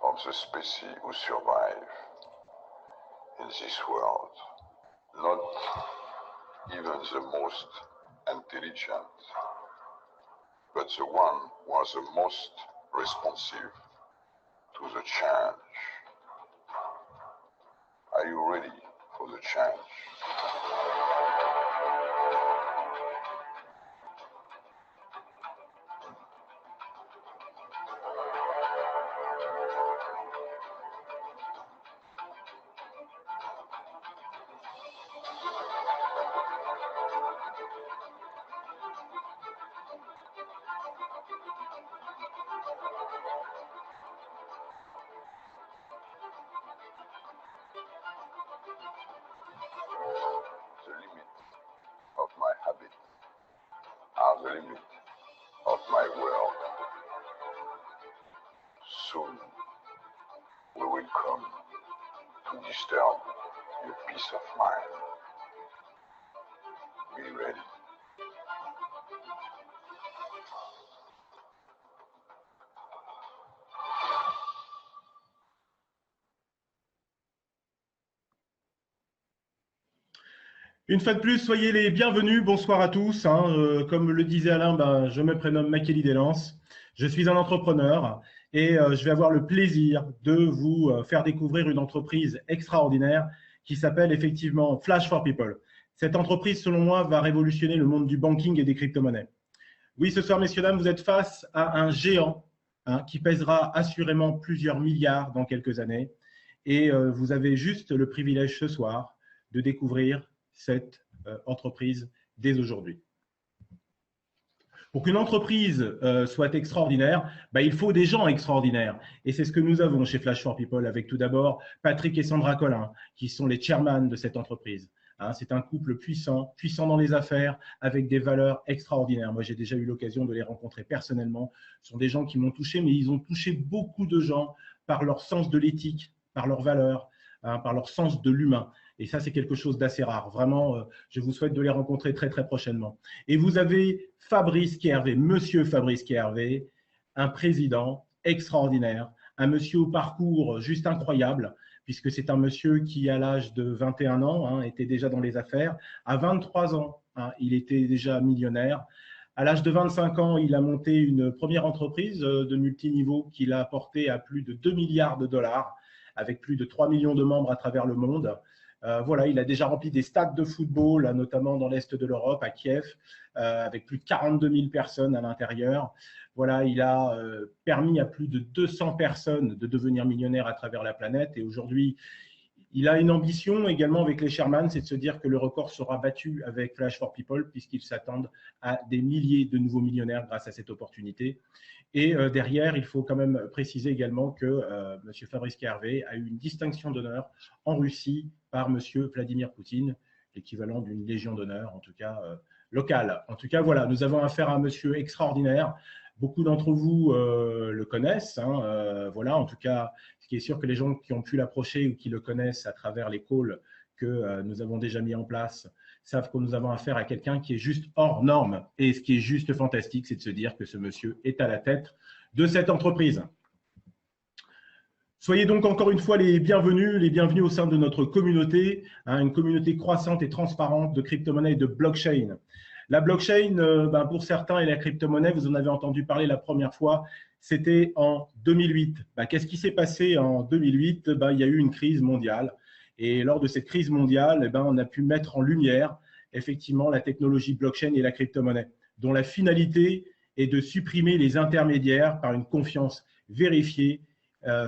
Of the species who survive in this world, not even the most intelligent, but the one who was the most responsive to the change. Are you ready for the change? The limit of my habit are the limit of my world. Soon we will come to disturb your peace of mind. Be ready. Une fois de plus, soyez les bienvenus. Bonsoir à tous. Comme le disait Alain, je me prénomme Makely Delance. Je suis un entrepreneur et je vais avoir le plaisir de vous faire découvrir une entreprise extraordinaire qui s'appelle effectivement Flash for People. Cette entreprise, selon moi, va révolutionner le monde du banking et des crypto-monnaies. Oui, ce soir, messieurs, dames, vous êtes face à un géant qui pèsera assurément plusieurs milliards dans quelques années. Et vous avez juste le privilège ce soir de découvrir cette entreprise dès aujourd'hui. Pour qu'une entreprise soit extraordinaire, il faut des gens extraordinaires. Et c'est ce que nous avons chez Flash for People avec tout d'abord Patrick et Sandra Collin, qui sont les chairman de cette entreprise. C'est un couple puissant dans les affaires, avec des valeurs extraordinaires. Moi, j'ai déjà eu l'occasion de les rencontrer personnellement. Ce sont des gens qui m'ont touché, mais ils ont touché beaucoup de gens par leur sens de l'éthique, par leurs valeurs, par leur sens de l'humain. Et ça, c'est quelque chose d'assez rare. Vraiment, je vous souhaite de les rencontrer très, très prochainement. Et vous avez Fabrice Kiervé, monsieur Fabrice Kiervé, un président extraordinaire, un monsieur au parcours juste incroyable, puisque c'est un monsieur qui, à l'âge de 21 ans, était déjà dans les affaires. À 23 ans, il était déjà millionnaire. À l'âge de 25 ans, il a monté une première entreprise de multiniveau qu'il a portée à plus de 2 milliards de dollars, avec plus de 3 millions de membres à travers le monde. Voilà, il a déjà rempli des stades de football, notamment dans l'Est de l'Europe, à Kiev, avec plus de 42 000 personnes à l'intérieur. Voilà, il a permis à plus de 200 personnes de devenir millionnaires à travers la planète. Et aujourd'hui, il a une ambition également avec les chairman, c'est de se dire que le record sera battu avec Flash for People, puisqu'ils s'attendent à des milliers de nouveaux millionnaires grâce à cette opportunité. Et derrière, il faut quand même préciser également que M. Fabrice Kiervé a eu une distinction d'honneur en Russie par M. Vladimir Poutine, l'équivalent d'une légion d'honneur, en tout cas locale. En tout cas, voilà, nous avons affaire à un monsieur extraordinaire. Beaucoup d'entre vous le connaissent. Voilà, en tout cas, ce qui est sûr que les gens qui ont pu l'approcher ou qui le connaissent à travers les calls que nous avons déjà mis en place savent que nous avons affaire à quelqu'un qui est juste hors norme. Et ce qui est juste fantastique, c'est de se dire que ce monsieur est à la tête de cette entreprise. Soyez donc encore une fois les bienvenus au sein de notre communauté, une communauté croissante et transparente de crypto-monnaies et de blockchain. La blockchain, pour certains, et la crypto-monnaie, vous en avez entendu parler la première fois, c'était en 2008. Qu'est-ce qui s'est passé en 2008 ? Il y a eu une crise mondiale. Et lors de cette crise mondiale, on a pu mettre en lumière effectivement la technologie blockchain et la crypto-monnaie, dont la finalité est de supprimer les intermédiaires par une confiance vérifiée,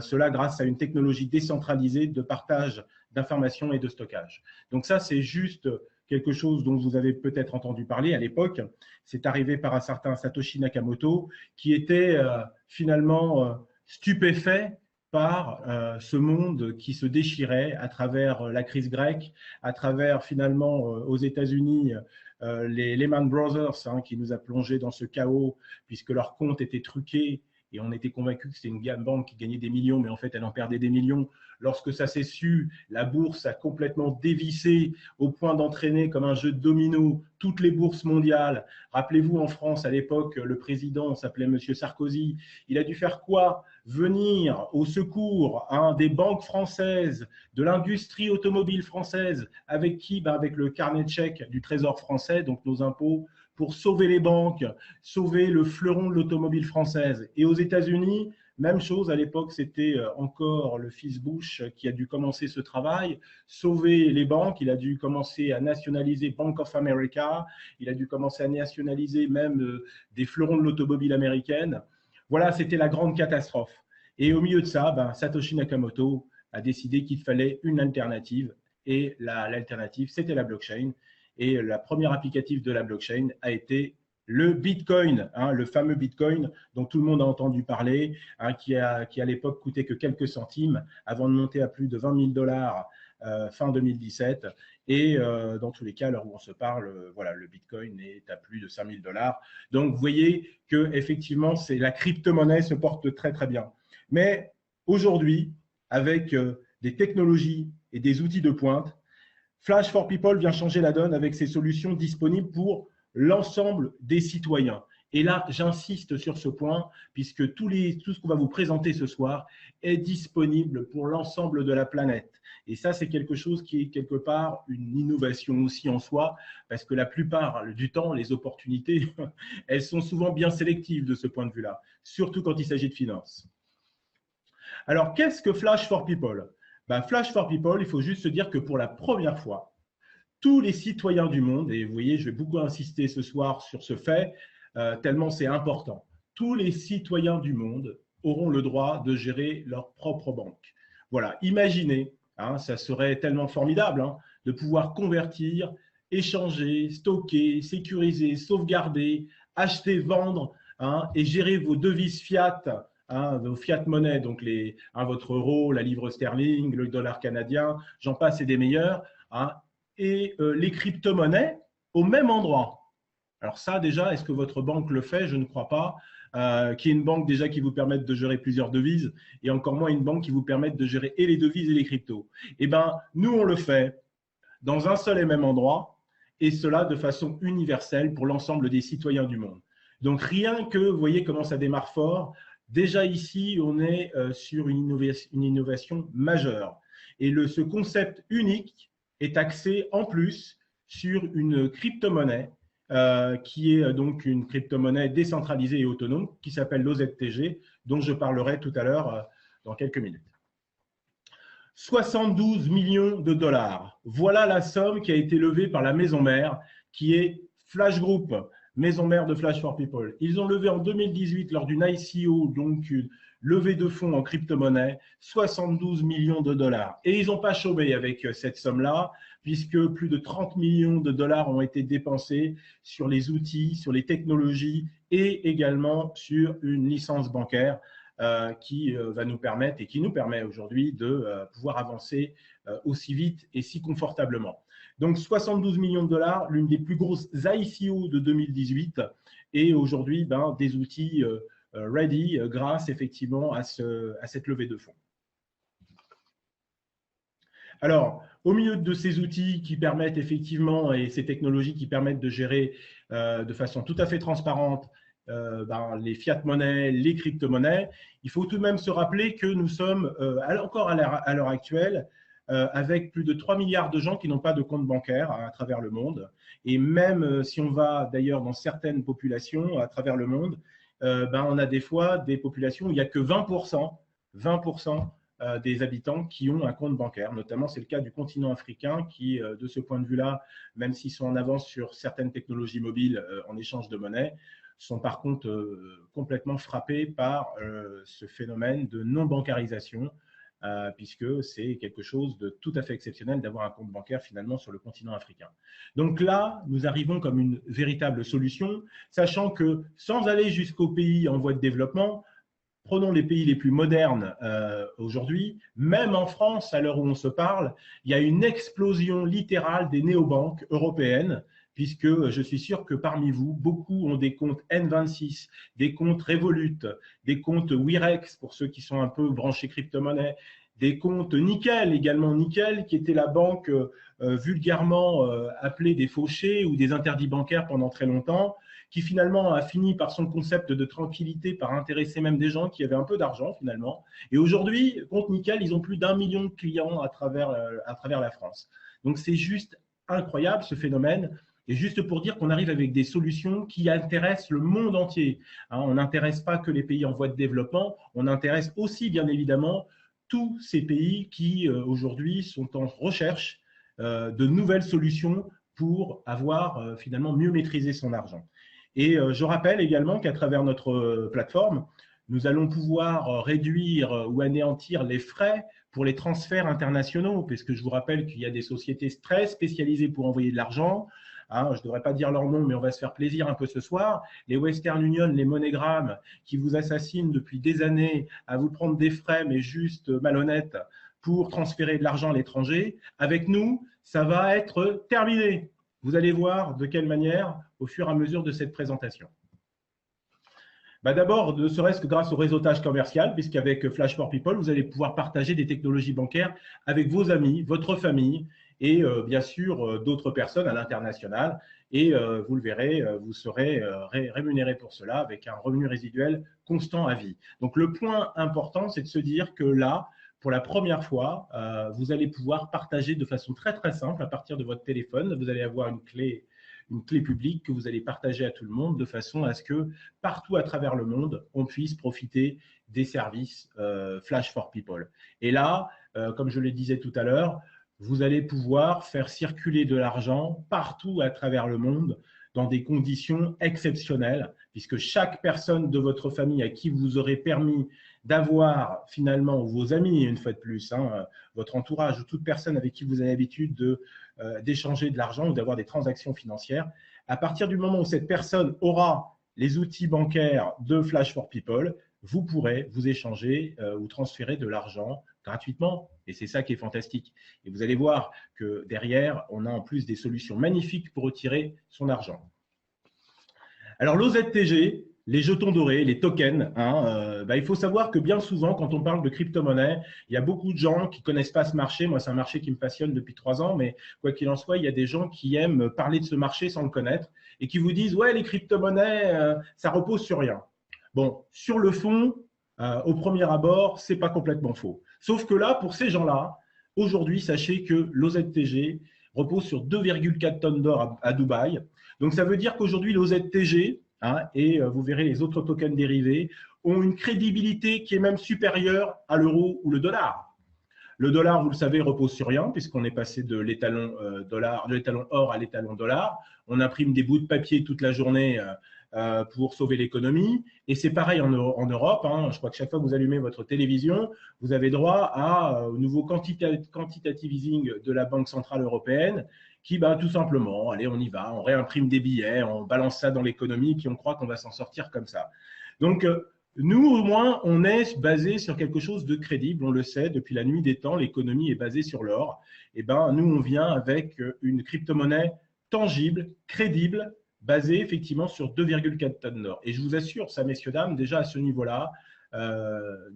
cela grâce à une technologie décentralisée de partage d'informations et de stockage. Donc ça, c'est juste quelque chose dont vous avez peut-être entendu parler à l'époque. C'est arrivé par un certain Satoshi Nakamoto qui était finalement stupéfaits par ce monde qui se déchirait à travers la crise grecque, à travers finalement aux États-Unis les Lehman Brothers qui nous a plongés dans ce chaos puisque leurs comptes étaient truqués et on était convaincus que c'était une banque qui gagnait des millions, mais en fait elle en perdait des millions. Lorsque ça s'est su, la bourse a complètement dévissé au point d'entraîner comme un jeu de domino toutes les bourses mondiales. Rappelez-vous, en France, à l'époque, le président s'appelait M. Sarkozy. Il a dû faire quoi? Venir au secours des banques françaises, de l'industrie automobile française, avec qui? Avec le carnet de chèques du Trésor français, donc nos impôts, pour sauver les banques, sauver le fleuron de l'automobile française. Et aux États-Unis, même chose, à l'époque, c'était encore le fils Bush qui a dû commencer ce travail, sauver les banques. Il a dû commencer à nationaliser Bank of America, il a dû commencer à nationaliser même des fleurons de l'automobile américaine. Voilà, c'était la grande catastrophe. Et au milieu de ça, Satoshi Nakamoto a décidé qu'il fallait une alternative. Et l'alternative, c'était la blockchain. Et la première applicative de la blockchain a été le Bitcoin, le fameux Bitcoin dont tout le monde a entendu parler, qui à l'époque coûtait que quelques centimes avant de monter à plus de 20 000 $ fin 2017. Et dans tous les cas, à l'heure où on se parle, voilà, le Bitcoin est à plus de 5 000 $. Donc, vous voyez qu'effectivement, la crypto-monnaie se porte très, très bien. Mais aujourd'hui, avec des technologies et des outils de pointe, Flash for People vient changer la donne avec ses solutions disponibles pour l'ensemble des citoyens. Et là, j'insiste sur ce point, puisque tout ce qu'on va vous présenter ce soir est disponible pour l'ensemble de la planète. Et ça, c'est quelque chose qui est quelque part une innovation aussi en soi, parce que la plupart du temps, les opportunités, elles sont souvent bien sélectives de ce point de vue-là, surtout quand il s'agit de finances. Alors, qu'est-ce que Flash for People? Flash for People, il faut juste se dire que pour la première fois, tous les citoyens du monde, et vous voyez, je vais beaucoup insister ce soir sur ce fait, tellement c'est important, tous les citoyens du monde auront le droit de gérer leur propre banque. Voilà, imaginez, ça serait tellement formidable de pouvoir convertir, échanger, stocker, sécuriser, sauvegarder, acheter, vendre et gérer vos devises fiat, vos fiat monnaies, donc votre euro, la livre sterling, le dollar canadien, j'en passe et des meilleurs, et les crypto-monnaies au même endroit. Alors ça, déjà, est-ce que votre banque le fait? Je ne crois pas. Qu'il y ait une banque déjà qui vous permette de gérer plusieurs devises et encore moins une banque qui vous permette de gérer et les devises et les cryptos. Eh bien, nous, on le fait dans un seul et même endroit et cela de façon universelle pour l'ensemble des citoyens du monde. Donc, rien que, vous voyez comment ça démarre fort. Déjà ici, on est sur une innovation majeure. Et ce concept unique est axé en plus sur une crypto-monnaie qui est donc une crypto-monnaie décentralisée et autonome qui s'appelle l'OZTG, dont je parlerai tout à l'heure dans quelques minutes. 72 millions de dollars. Voilà la somme qui a été levée par la maison mère, qui est Flash Group, maison mère de Flash for People. Ils ont levé en 2018 lors d'une ICO, donc une levée de fonds en crypto-monnaie, 72 millions de dollars. Et ils n'ont pas chômé avec cette somme-là, puisque plus de 30 millions de dollars ont été dépensés sur les outils, sur les technologies et également sur une licence bancaire qui va nous permettre et qui nous permet aujourd'hui de pouvoir avancer aussi vite et si confortablement. Donc 72 millions de dollars, l'une des plus grosses ICO de 2018 et aujourd'hui des outils ready grâce effectivement à cette levée de fonds. Alors, au milieu de ces outils qui permettent effectivement et ces technologies qui permettent de gérer de façon tout à fait transparente les fiat monnaies, les crypto-monnaies, il faut tout de même se rappeler que nous sommes encore à l'heure actuelle avec plus de 3 milliards de gens qui n'ont pas de compte bancaire à travers le monde. Et même si on va d'ailleurs dans certaines populations à travers le monde, on a des fois des populations où il n'y a que 20% des habitants qui ont un compte bancaire. Notamment, c'est le cas du continent africain qui, de ce point de vue-là, même s'ils sont en avance sur certaines technologies mobiles en échange de monnaie, sont par contre complètement frappés par ce phénomène de non-bancarisation, puisque c'est quelque chose de tout à fait exceptionnel d'avoir un compte bancaire finalement sur le continent africain. Donc là, nous arrivons comme une véritable solution, sachant que sans aller jusqu'aux pays en voie de développement, prenons les pays les plus modernes aujourd'hui, même en France, à l'heure où on se parle, il y a une explosion littérale des néobanques européennes, puisque je suis sûr que parmi vous, beaucoup ont des comptes N26, des comptes Revolut, des comptes Wirex pour ceux qui sont un peu branchés crypto-monnaie, des comptes Nickel également, Nickel qui était la banque vulgairement appelée des fauchés ou des interdits bancaires pendant très longtemps, qui finalement a fini par son concept de tranquillité, par intéresser même des gens qui avaient un peu d'argent finalement. Et aujourd'hui, compte Nickel, ils ont plus d'1 million de clients à travers la France. Donc c'est juste incroyable ce phénomène. Et juste pour dire qu'on arrive avec des solutions qui intéressent le monde entier. Hein, on n'intéresse pas que les pays en voie de développement, on intéresse aussi bien évidemment tous ces pays qui aujourd'hui sont en recherche de nouvelles solutions pour avoir finalement mieux maîtrisé son argent. Et je rappelle également qu'à travers notre plateforme, nous allons pouvoir réduire ou anéantir les frais pour les transferts internationaux, puisque je vous rappelle qu'il y a des sociétés très spécialisées pour envoyer de l'argent. Hein, je ne devrais pas dire leur nom, mais on va se faire plaisir un peu ce soir. Les Western Union, les MoneyGram, qui vous assassinent depuis des années à vous prendre des frais, mais juste malhonnêtes, pour transférer de l'argent à l'étranger. Avec nous, ça va être terminé. Vous allez voir de quelle manière au fur et à mesure de cette présentation. D'abord, ne serait-ce que grâce au réseautage commercial, puisqu'avec Flash for People, vous allez pouvoir partager des technologies bancaires avec vos amis, votre famille et bien sûr d'autres personnes à l'international. Et vous le verrez, vous serez rémunéré pour cela avec un revenu résiduel constant à vie. Donc le point important, c'est de se dire que là, pour la première fois, vous allez pouvoir partager de façon très très simple à partir de votre téléphone. Vous allez avoir une clé publique que vous allez partager à tout le monde de façon à ce que partout à travers le monde, on puisse profiter des services Flash for People. Et là, comme je le disais tout à l'heure, vous allez pouvoir faire circuler de l'argent partout à travers le monde dans des conditions exceptionnelles, puisque chaque personne de votre famille à qui vous aurez permis d'avoir finalement vos amis, une fois de plus, hein, votre entourage ou toute personne avec qui vous avez l'habitude d'échanger de l'argent ou d'avoir des transactions financières, à partir du moment où cette personne aura les outils bancaires de Flash for People, vous pourrez vous échanger ou transférer de l'argent gratuitement. Et c'est ça qui est fantastique. Et vous allez voir que derrière, on a en plus des solutions magnifiques pour retirer son argent. Alors, l'OZTG, les jetons dorés, les tokens, hein, il faut savoir que bien souvent, quand on parle de crypto-monnaie, il y a beaucoup de gens qui ne connaissent pas ce marché. Moi, c'est un marché qui me passionne depuis 3 ans, mais quoi qu'il en soit, il y a des gens qui aiment parler de ce marché sans le connaître et qui vous disent « Ouais, les crypto-monnaies, ça repose sur rien ». Bon, sur le fond, au premier abord, ce n'est pas complètement faux. Sauf que là, pour ces gens-là, aujourd'hui, sachez que l'OZTG repose sur 2,4 tonnes d'or à Dubaï. Donc, ça veut dire qu'aujourd'hui, l'OZTG, hein, et vous verrez les autres tokens dérivés, ont une crédibilité qui est même supérieure à l'euro ou le dollar. Le dollar, vous le savez, repose sur rien, puisqu'on est passé de l'étalon or à l'étalon dollar. On imprime des bouts de papier toute la journée pour sauver l'économie. Et c'est pareil en Europe. Hein. Je crois que chaque fois que vous allumez votre télévision, vous avez droit au nouveau quantitative easing de la Banque centrale européenne qui, tout simplement, allez, on y va, on réimprime des billets, on balance ça dans l'économie, puis on croit qu'on va s'en sortir comme ça. Donc, nous, au moins, on est basé sur quelque chose de crédible. On le sait, depuis la nuit des temps, l'économie est basée sur l'or. Et nous, on vient avec une crypto-monnaie tangible, crédible, basée effectivement sur 2,4 tonnes d'or. Et je vous assure, ça, messieurs, dames, déjà à ce niveau-là,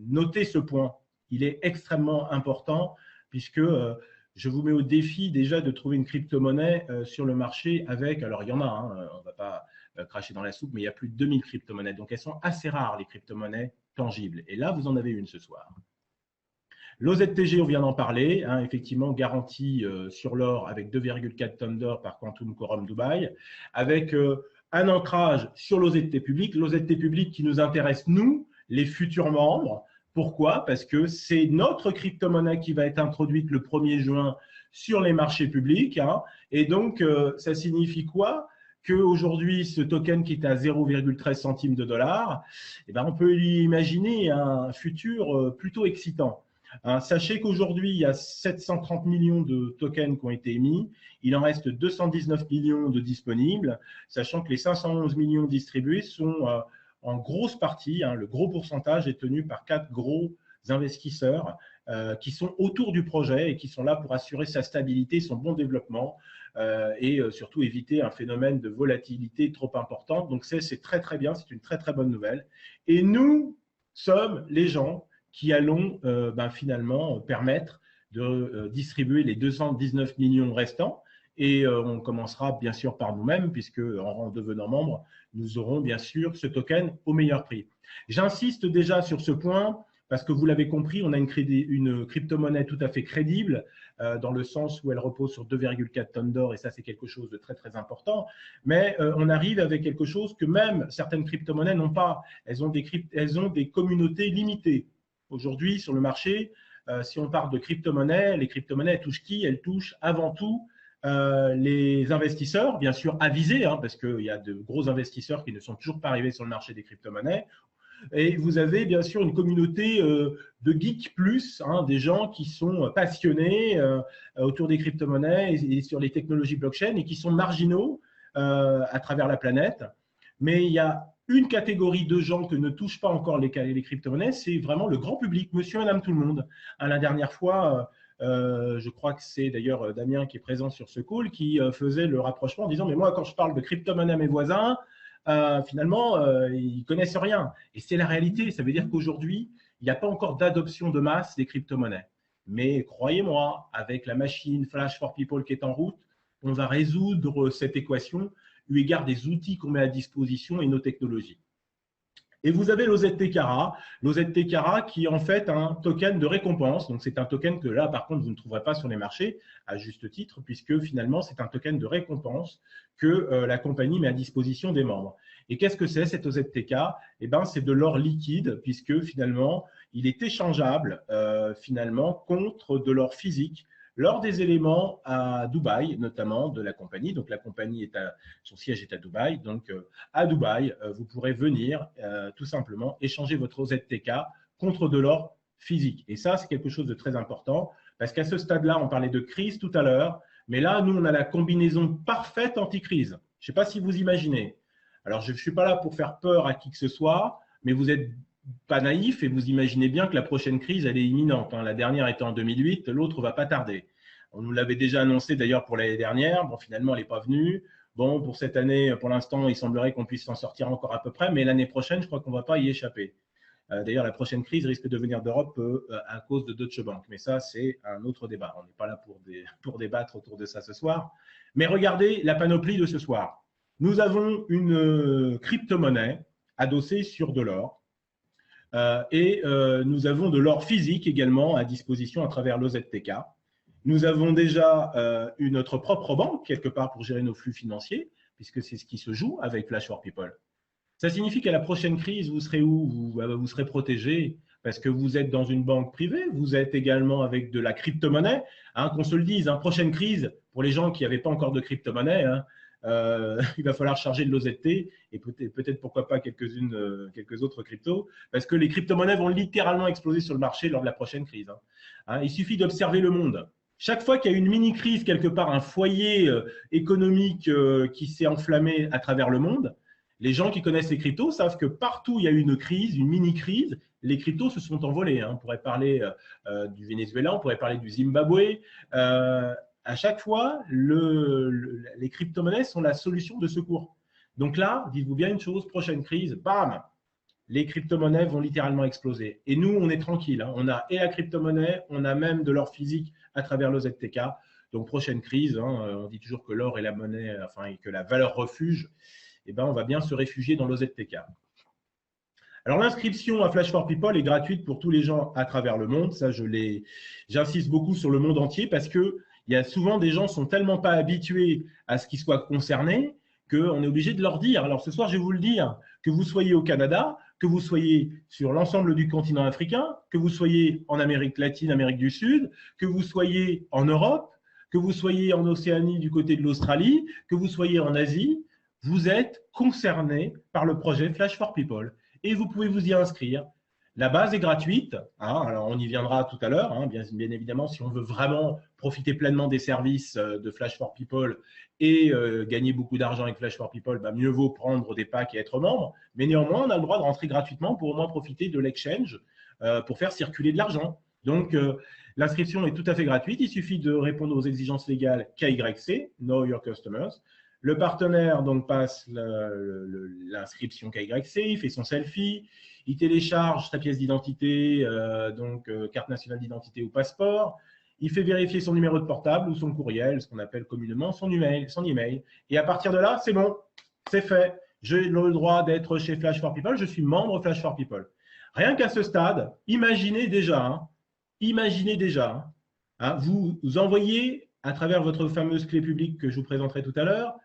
notez ce point. Il est extrêmement important puisque je vous mets au défi déjà de trouver une crypto-monnaie sur le marché avec, alors il y en a, hein, on ne va pas cracher dans la soupe, mais il y a plus de 2000 crypto-monnaies. Donc, elles sont assez rares, les crypto-monnaies tangibles. Et là, vous en avez une ce soir. L'OZTG, on vient d'en parler, hein, effectivement, garantie sur l'or avec 2,4 tonnes d'or par Quantum Quorum Dubaï, avec un ancrage sur l'OZT public qui nous intéresse, nous, les futurs membres. Pourquoi? Parce que c'est notre crypto-monnaie qui va être introduite le 1er juin sur les marchés publics. Hein, et donc, ça signifie quoi? Qu'aujourd'hui, ce token qui est à 0,13 centimes de dollar, on peut lui imaginer un futur plutôt excitant. Hein, sachez qu'aujourd'hui, il y a 730 millions de tokens qui ont été émis. Il en reste 219 millions de disponibles, sachant que les 511 millions distribués sont en grosse partie, le gros pourcentage est tenu par 4 gros investisseurs qui sont autour du projet et qui sont là pour assurer sa stabilité, son bon développement et surtout éviter un phénomène de volatilité trop important. Donc c'est très très bien, c'est une très très bonne nouvelle. Et nous sommes les gens qui allons finalement permettre de distribuer les 219 millions restants. Et on commencera bien sûr par nous-mêmes, puisque en devenant membre, nous aurons bien sûr ce token au meilleur prix. J'insiste déjà sur ce point, parce que vous l'avez compris, on a une crypto-monnaie tout à fait crédible, dans le sens où elle repose sur 2,4 tonnes d'or, et ça c'est quelque chose de très très important. Mais on arrive avec quelque chose que même certaines crypto-monnaies n'ont pas. Elles ont des communautés limitées. Aujourd'hui, sur le marché, si on parle de crypto-monnaies, les crypto-monnaies, elles touchent qui? Elles touchent avant tout les investisseurs, bien sûr avisés, parce qu'il y a de gros investisseurs qui ne sont toujours pas arrivés sur le marché des crypto-monnaies. Et vous avez bien sûr une communauté de geeks plus, des gens qui sont passionnés autour des crypto-monnaies et sur les technologies blockchain et qui sont marginaux à travers la planète. Mais il y a une catégorie de gens que ne touchent pas encore les crypto-monnaies, c'est vraiment le grand public, monsieur, madame, tout le monde. La dernière fois, je crois que c'est d'ailleurs Damien qui est présent sur ce call, qui faisait le rapprochement en disant « Mais moi, quand je parle de crypto-monnaie à mes voisins, finalement, ils ne connaissent rien. » Et c'est la réalité. Ça veut dire qu'aujourd'hui, il n'y a pas encore d'adoption de masse des crypto-monnaies. Mais croyez-moi, avec la machine Flash for People qui est en route, on va résoudre cette équation eu égard des outils qu'on met à disposition et nos technologies. Et vous avez l'OZT Cara qui est en fait un token de récompense. Donc, c'est un token que là, par contre, vous ne trouverez pas sur les marchés, à juste titre, puisque finalement, c'est un token de récompense que la compagnie met à disposition des membres. Et qu'est-ce que c'est cet OZTK? Eh bien, c'est de l'or liquide, puisque finalement, il est échangeable finalement contre de l'or physique lors des éléments à Dubaï, notamment de la compagnie. Donc, la compagnie, son siège est à Dubaï. Donc, à Dubaï, vous pourrez venir tout simplement échanger votre OZTK contre de l'or physique. Et ça, c'est quelque chose de très important parce qu'à ce stade-là, on parlait de crise tout à l'heure, mais là, nous, on a la combinaison parfaite anti-crise. Je ne sais pas si vous imaginez. Alors, je ne suis pas là pour faire peur à qui que ce soit, mais vous n'êtes pas naïf et vous imaginez bien que la prochaine crise, elle est imminente. La dernière était en 2008, l'autre ne va pas tarder. On nous l'avait déjà annoncé d'ailleurs pour l'année dernière. Bon, finalement, elle n'est pas venue. Bon, pour cette année, pour l'instant, il semblerait qu'on puisse s'en sortir encore à peu près, mais l'année prochaine, je crois qu'on ne va pas y échapper. D'ailleurs, la prochaine crise risque de venir d'Europe à cause de Deutsche Bank. Mais ça, c'est un autre débat. On n'est pas là pour débattre autour de ça ce soir. Mais regardez la panoplie de ce soir. Nous avons une crypto-monnaie adossée sur de l'or. Et nous avons de l'or physique également à disposition à travers l'OZTK. Nous avons déjà notre propre banque, quelque part, pour gérer nos flux financiers, puisque c'est ce qui se joue avec Flash for People. Ça signifie qu'à la prochaine crise, vous serez où? Vous serez protégé parce que vous êtes dans une banque privée, vous êtes également avec de la crypto-monnaie. Qu'on se le dise, prochaine crise, pour les gens qui n'avaient pas encore de crypto-monnaie, il va falloir charger de l'OZT et peut-être pourquoi pas quelques autres cryptos, parce que les crypto-monnaies vont littéralement exploser sur le marché lors de la prochaine crise. Il suffit d'observer le monde. Chaque fois qu'il y a une mini-crise quelque part, un foyer économique qui s'est enflammé à travers le monde, les gens qui connaissent les cryptos savent que partout où il y a eu une crise, une mini-crise, les cryptos se sont envolés. On pourrait parler du Venezuela, on pourrait parler du Zimbabwe. À chaque fois, les crypto-monnaies sont la solution de secours. Donc là, dites-vous bien une chose, prochaine crise, bam, les crypto-monnaies vont littéralement exploser. Et nous, on est tranquille. On a et la crypto-monnaie, on a même de l'or physique à travers l'OZTK. Donc, prochaine crise, on dit toujours que l'or est la monnaie, et que la valeur refuge, on va bien se réfugier dans l'OZTK. Alors, l'inscription à Flash for People est gratuite pour tous les gens à travers le monde. Ça, j'insiste beaucoup sur le monde entier parce que il y a souvent des gens qui ne sont tellement pas habitués à ce qu'ils soient concernés qu'on est obligé de leur dire. Alors, ce soir, je vais vous le dire, que vous soyez au Canada, que vous soyez sur l'ensemble du continent africain, que vous soyez en Amérique latine, Amérique du Sud, que vous soyez en Europe, que vous soyez en Océanie du côté de l'Australie, que vous soyez en Asie, vous êtes concernés par le projet Flash for People et vous pouvez vous y inscrire. La base est gratuite, hein, alors on y viendra tout à l'heure, hein, bien évidemment, si on veut vraiment profiter pleinement des services de Flash for People et gagner beaucoup d'argent avec Flash for People, bah, mieux vaut prendre des packs et être membre, mais néanmoins, on a le droit de rentrer gratuitement pour au moins profiter de l'exchange pour faire circuler de l'argent. Donc, l'inscription est tout à fait gratuite, il suffit de répondre aux exigences légales KYC, Know Your Customers. Le partenaire donc passe l'inscription KYC, il fait son selfie, il télécharge sa pièce d'identité, carte nationale d'identité ou passeport, il fait vérifier son numéro de portable ou son courriel, ce qu'on appelle communément son email. Et à partir de là, c'est bon, c'est fait. J'ai le droit d'être chez Flash for People, je suis membre Flash for People. Rien qu'à ce stade, imaginez déjà, vous envoyez à travers votre fameuse clé publique que je vous présenterai tout à l'heure,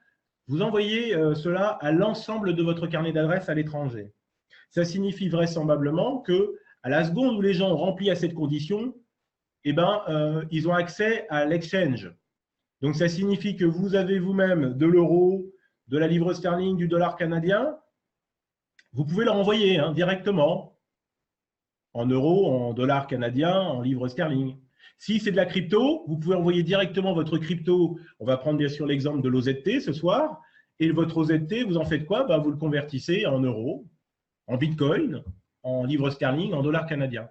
vous envoyez cela à l'ensemble de votre carnet d'adresses à l'étranger. Ça signifie vraisemblablement qu'à la seconde où les gens ont rempli à cette condition, eh ben, ils ont accès à l'exchange. Donc, ça signifie que vous avez vous-même de l'euro, de la livre sterling, du dollar canadien. Vous pouvez leur envoyer directement en euros, en dollars canadiens, en livres sterling. Si c'est de la crypto, vous pouvez envoyer directement votre crypto. On va prendre bien sûr l'exemple de l'OZT ce soir. Et votre OZT, vous en faites quoi? Ben, vous le convertissez en euros, en bitcoin, en livres sterling, en dollars canadiens.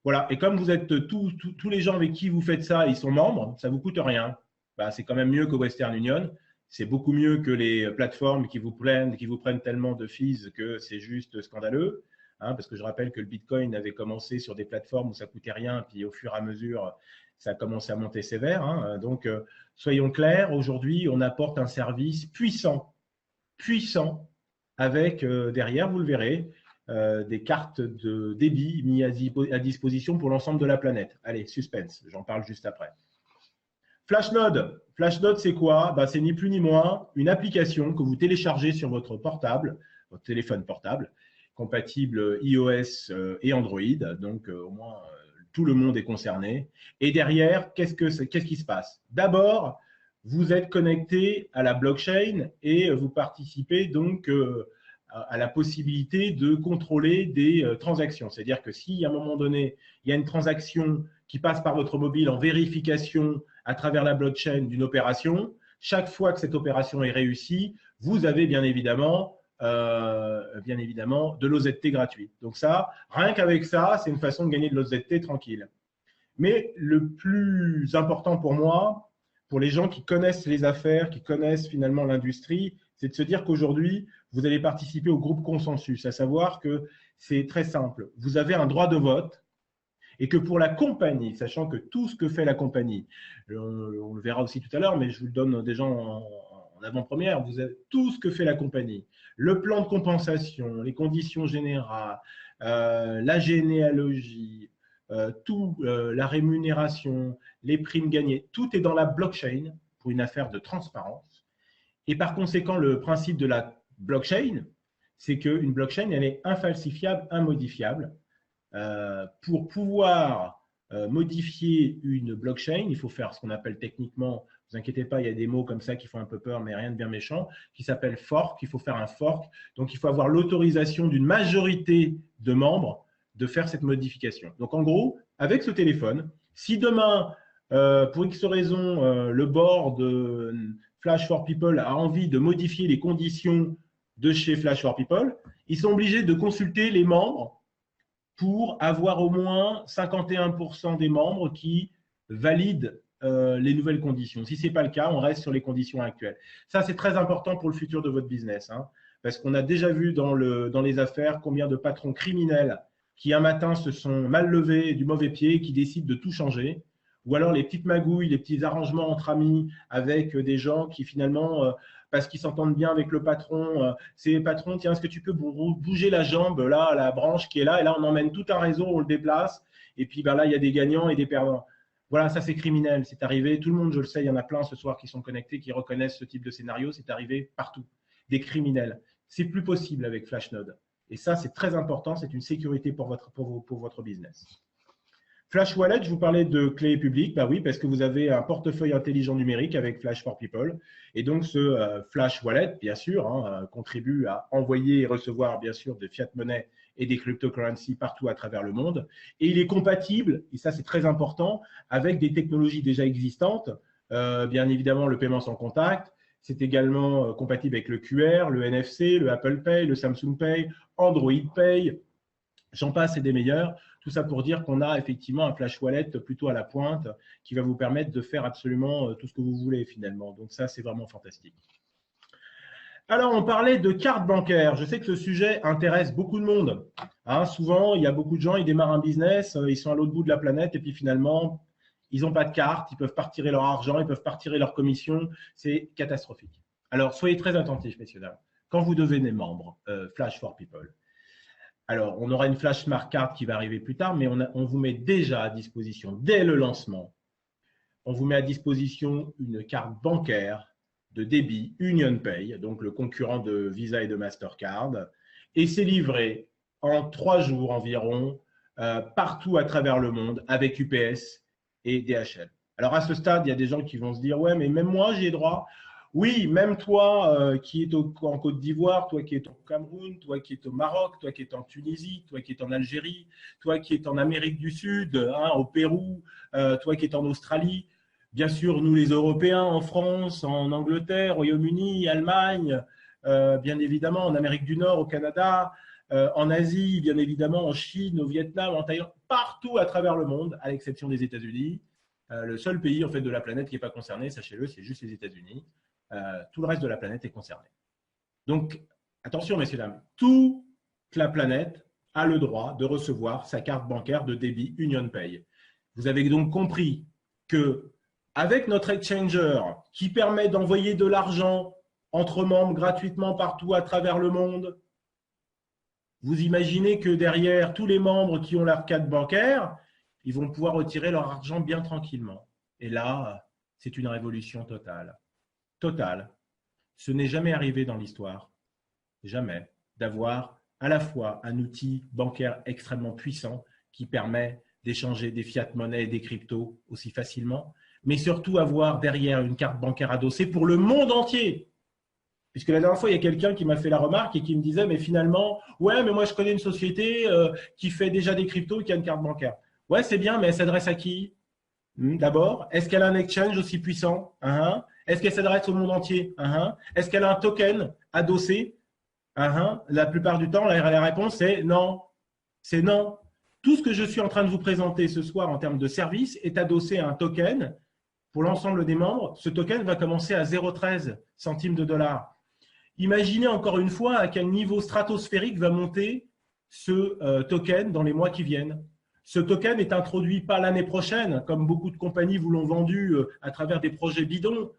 Voilà. Et comme vous êtes tous les gens avec qui vous faites ça, ils sont membres, ça ne vous coûte rien. Ben, c'est quand même mieux que Western Union. C'est beaucoup mieux que les plateformes qui vous prennent tellement de fees que c'est juste scandaleux. Parce que je rappelle que le Bitcoin avait commencé sur des plateformes où ça ne coûtait rien, puis au fur et à mesure, ça a commencé à monter sévère. Donc, soyons clairs, aujourd'hui, on apporte un service puissant, avec derrière, vous le verrez, des cartes de débit mises à disposition pour l'ensemble de la planète. Allez, suspense, j'en parle juste après. Flashnode, c'est quoi? C'est ni plus ni moins une application que vous téléchargez sur votre portable, votre téléphone portable, compatible iOS et Android, donc au moins tout le monde est concerné. Et derrière, qu'est-ce qui se passe? D'abord, vous êtes connecté à la blockchain et vous participez donc à la possibilité de contrôler des transactions. C'est-à-dire que si à un moment donné, il y a une transaction qui passe par votre mobile en vérification à travers la blockchain d'une opération, chaque fois que cette opération est réussie, vous avez bien évidemment de l'OZT gratuit. Donc ça, rien qu'avec ça, c'est une façon de gagner de l'OZT tranquille. Mais le plus important pour moi, pour les gens qui connaissent les affaires, qui connaissent finalement l'industrie, c'est de se dire qu'aujourd'hui, vous allez participer au groupe consensus, à savoir que c'est très simple. Vous avez un droit de vote et que pour la compagnie, sachant que tout ce que fait la compagnie, on le verra aussi tout à l'heure, mais je vous le donne déjà en avant-première, vous avez tout ce que fait la compagnie, le plan de compensation, les conditions générales, la généalogie, la rémunération, les primes gagnées, tout est dans la blockchain pour une affaire de transparence. Et par conséquent, le principe de la blockchain, c'est qu'une blockchain, elle est infalsifiable, immodifiable. Pour pouvoir modifier une blockchain, il faut faire ce qu'on appelle techniquement, ne vous inquiétez pas, il y a des mots comme ça qui font un peu peur, mais rien de bien méchant, qui s'appelle fork. Il faut faire un fork. Donc, il faut avoir l'autorisation d'une majorité de membres de faire cette modification. Donc, en gros, avec ce téléphone, si demain, pour X raison, le board de Flash for People a envie de modifier les conditions de chez Flash for People, ils sont obligés de consulter les membres pour avoir au moins 51% des membres qui valident les nouvelles conditions. Si ce n'est pas le cas, on reste sur les conditions actuelles. Ça, c'est très important pour le futur de votre business, parce qu'on a déjà vu dans les affaires combien de patrons criminels qui un matin se sont mal levés du mauvais pied et qui décident de tout changer, ou alors les petites magouilles, les petits arrangements entre amis avec des gens qui finalement, parce qu'ils s'entendent bien avec le patron, c'est patron, tiens, est-ce que tu peux bouger la jambe, là, la branche qui est là, et là, on emmène tout un réseau, on le déplace, et puis là, il y a des gagnants et des perdants. Voilà, ça c'est criminel, c'est arrivé, tout le monde, je le sais, il y en a plein ce soir qui sont connectés, qui reconnaissent ce type de scénario, c'est arrivé partout, des criminels. C'est plus possible avec Flashnode. Et ça, c'est très important, c'est une sécurité pour votre business. Flash Wallet, je vous parlais de clés publiques, bah oui, parce que vous avez un portefeuille intelligent numérique avec Flash for People. Et donc, ce Flash Wallet, bien sûr, contribue à envoyer et recevoir, bien sûr, de fiat monnaie et des cryptocurrencies partout à travers le monde. Et il est compatible, et ça c'est très important, avec des technologies déjà existantes. Bien évidemment, le paiement sans contact. C'est également compatible avec le QR, le NFC, le Apple Pay, le Samsung Pay, Android Pay. J'en passe et des meilleurs. Tout ça pour dire qu'on a effectivement un flash wallet plutôt à la pointe qui va vous permettre de faire absolument tout ce que vous voulez finalement. Donc ça, c'est vraiment fantastique. Alors, on parlait de carte bancaire. Je sais que ce sujet intéresse beaucoup de monde. Hein, souvent, il y a beaucoup de gens, ils démarrent un business, ils sont à l'autre bout de la planète et puis finalement, ils n'ont pas de carte, ils peuvent pas retirer leur argent, ils peuvent pas retirer leur commission. C'est catastrophique. Alors, soyez très attentifs, messieurs, dames. Quand vous devenez membre Flash for People, alors, on aura une Flash Smart Card qui va arriver plus tard, mais on vous met déjà à disposition, dès le lancement, on vous met à disposition une carte bancaire de débit UnionPay, donc le concurrent de Visa et de Mastercard, et c'est livré en 3 jours environ, partout à travers le monde, avec UPS et DHL. Alors, à ce stade, il y a des gens qui vont se dire « Ouais, mais même moi, j'y ai droit ». Oui, même toi qui es en Côte d'Ivoire, toi qui es au Cameroun, toi qui es au Maroc, toi qui es en Tunisie, toi qui es en Algérie, toi qui es en Amérique du Sud, hein, au Pérou, toi qui es en Australie. Bien sûr, nous les Européens, en France, en Angleterre, Royaume-Uni, Allemagne, bien évidemment en Amérique du Nord, au Canada, en Asie, bien évidemment en Chine, au Vietnam, en Thaïlande, partout à travers le monde, à l'exception des États-Unis. Le seul pays en fait, de la planète qui n'est pas concerné, sachez-le, c'est juste les États-Unis. Tout le reste de la planète est concerné. Donc, attention, messieurs, dames, toute la planète a le droit de recevoir sa carte bancaire de débit UnionPay. Vous avez donc compris que avec notre exchanger qui permet d'envoyer de l'argent entre membres gratuitement partout à travers le monde, vous imaginez que derrière tous les membres qui ont leur carte bancaire, ils vont pouvoir retirer leur argent bien tranquillement. Et là, c'est une révolution totale. Totale. Ce n'est jamais arrivé dans l'histoire, jamais, d'avoir à la fois un outil bancaire extrêmement puissant qui permet d'échanger des fiat monnaies et des cryptos aussi facilement, mais surtout avoir derrière une carte bancaire adossée pour le monde entier. Puisque la dernière fois, il y a quelqu'un qui m'a fait la remarque et qui me disait, mais finalement, ouais, mais moi je connais une société qui fait déjà des cryptos et qui a une carte bancaire. Ouais, c'est bien, mais elle s'adresse à qui? D'abord, est-ce qu'elle a un exchange aussi puissant? Est-ce qu'elle s'adresse au monde entier? Est-ce qu'elle a un token adossé? La plupart du temps, la réponse est non. C'est non. Tout ce que je suis en train de vous présenter ce soir en termes de service est adossé à un token pour l'ensemble des membres. Ce token va commencer à 0,13 centimes de dollar. Imaginez encore une fois à quel niveau stratosphérique va monter ce token dans les mois qui viennent. Ce token est introduit pas l'année prochaine, comme beaucoup de compagnies vous l'ont vendu à travers des projets bidons.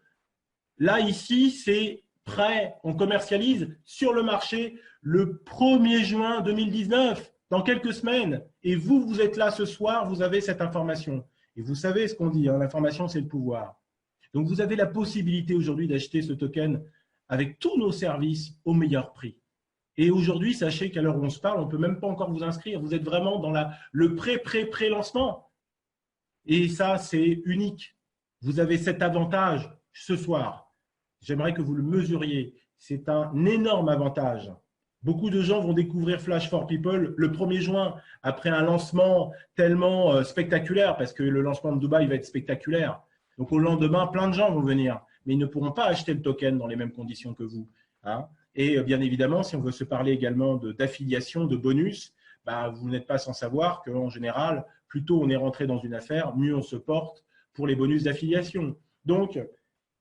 Là, ici, c'est prêt. On commercialise sur le marché le 1er juin 2019, dans quelques semaines. Et vous, vous êtes là ce soir, vous avez cette information. Et vous savez ce qu'on dit, hein, l'information, c'est le pouvoir. Donc, vous avez la possibilité aujourd'hui d'acheter ce token avec tous nos services au meilleur prix. Et aujourd'hui, sachez qu'à l'heure où on se parle, on ne peut même pas encore vous inscrire. Vous êtes vraiment dans le pré-lancement. Et ça, c'est unique. Vous avez cet avantage ce soir. J'aimerais que vous le mesuriez. C'est un énorme avantage. Beaucoup de gens vont découvrir Flash for People le 1er juin, après un lancement tellement spectaculaire, parce que le lancement de Dubaï va être spectaculaire. Donc, au lendemain, plein de gens vont venir, mais ils ne pourront pas acheter le token dans les mêmes conditions que vous. Et bien évidemment, si on veut se parler également d'affiliation, de bonus, vous n'êtes pas sans savoir qu'en général, plus tôt on est rentré dans une affaire, mieux on se porte pour les bonus d'affiliation. Donc,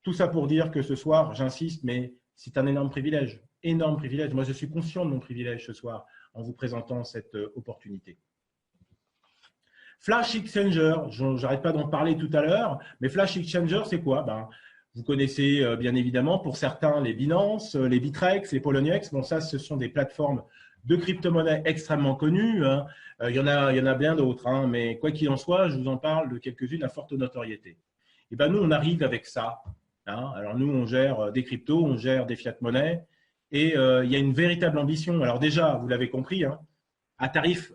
tout ça pour dire que ce soir, j'insiste, mais c'est un énorme privilège. Énorme privilège. Moi, je suis conscient de mon privilège ce soir en vous présentant cette opportunité. Flash Exchanger, je n'arrête pas d'en parler tout à l'heure, mais Flash Exchanger, c'est quoi? Vous connaissez bien évidemment pour certains les Binance, les Bitrex, les Poloniex. Bon, ça, ce sont des plateformes de crypto-monnaies extrêmement connues. Il y en a bien d'autres, mais quoi qu'il en soit, je vous en parle de quelques-unes à forte notoriété. Et nous, on arrive avec ça. Alors nous, on gère des cryptos, on gère des fiat-monnaies et il y a une véritable ambition. Alors déjà, vous l'avez compris, à tarif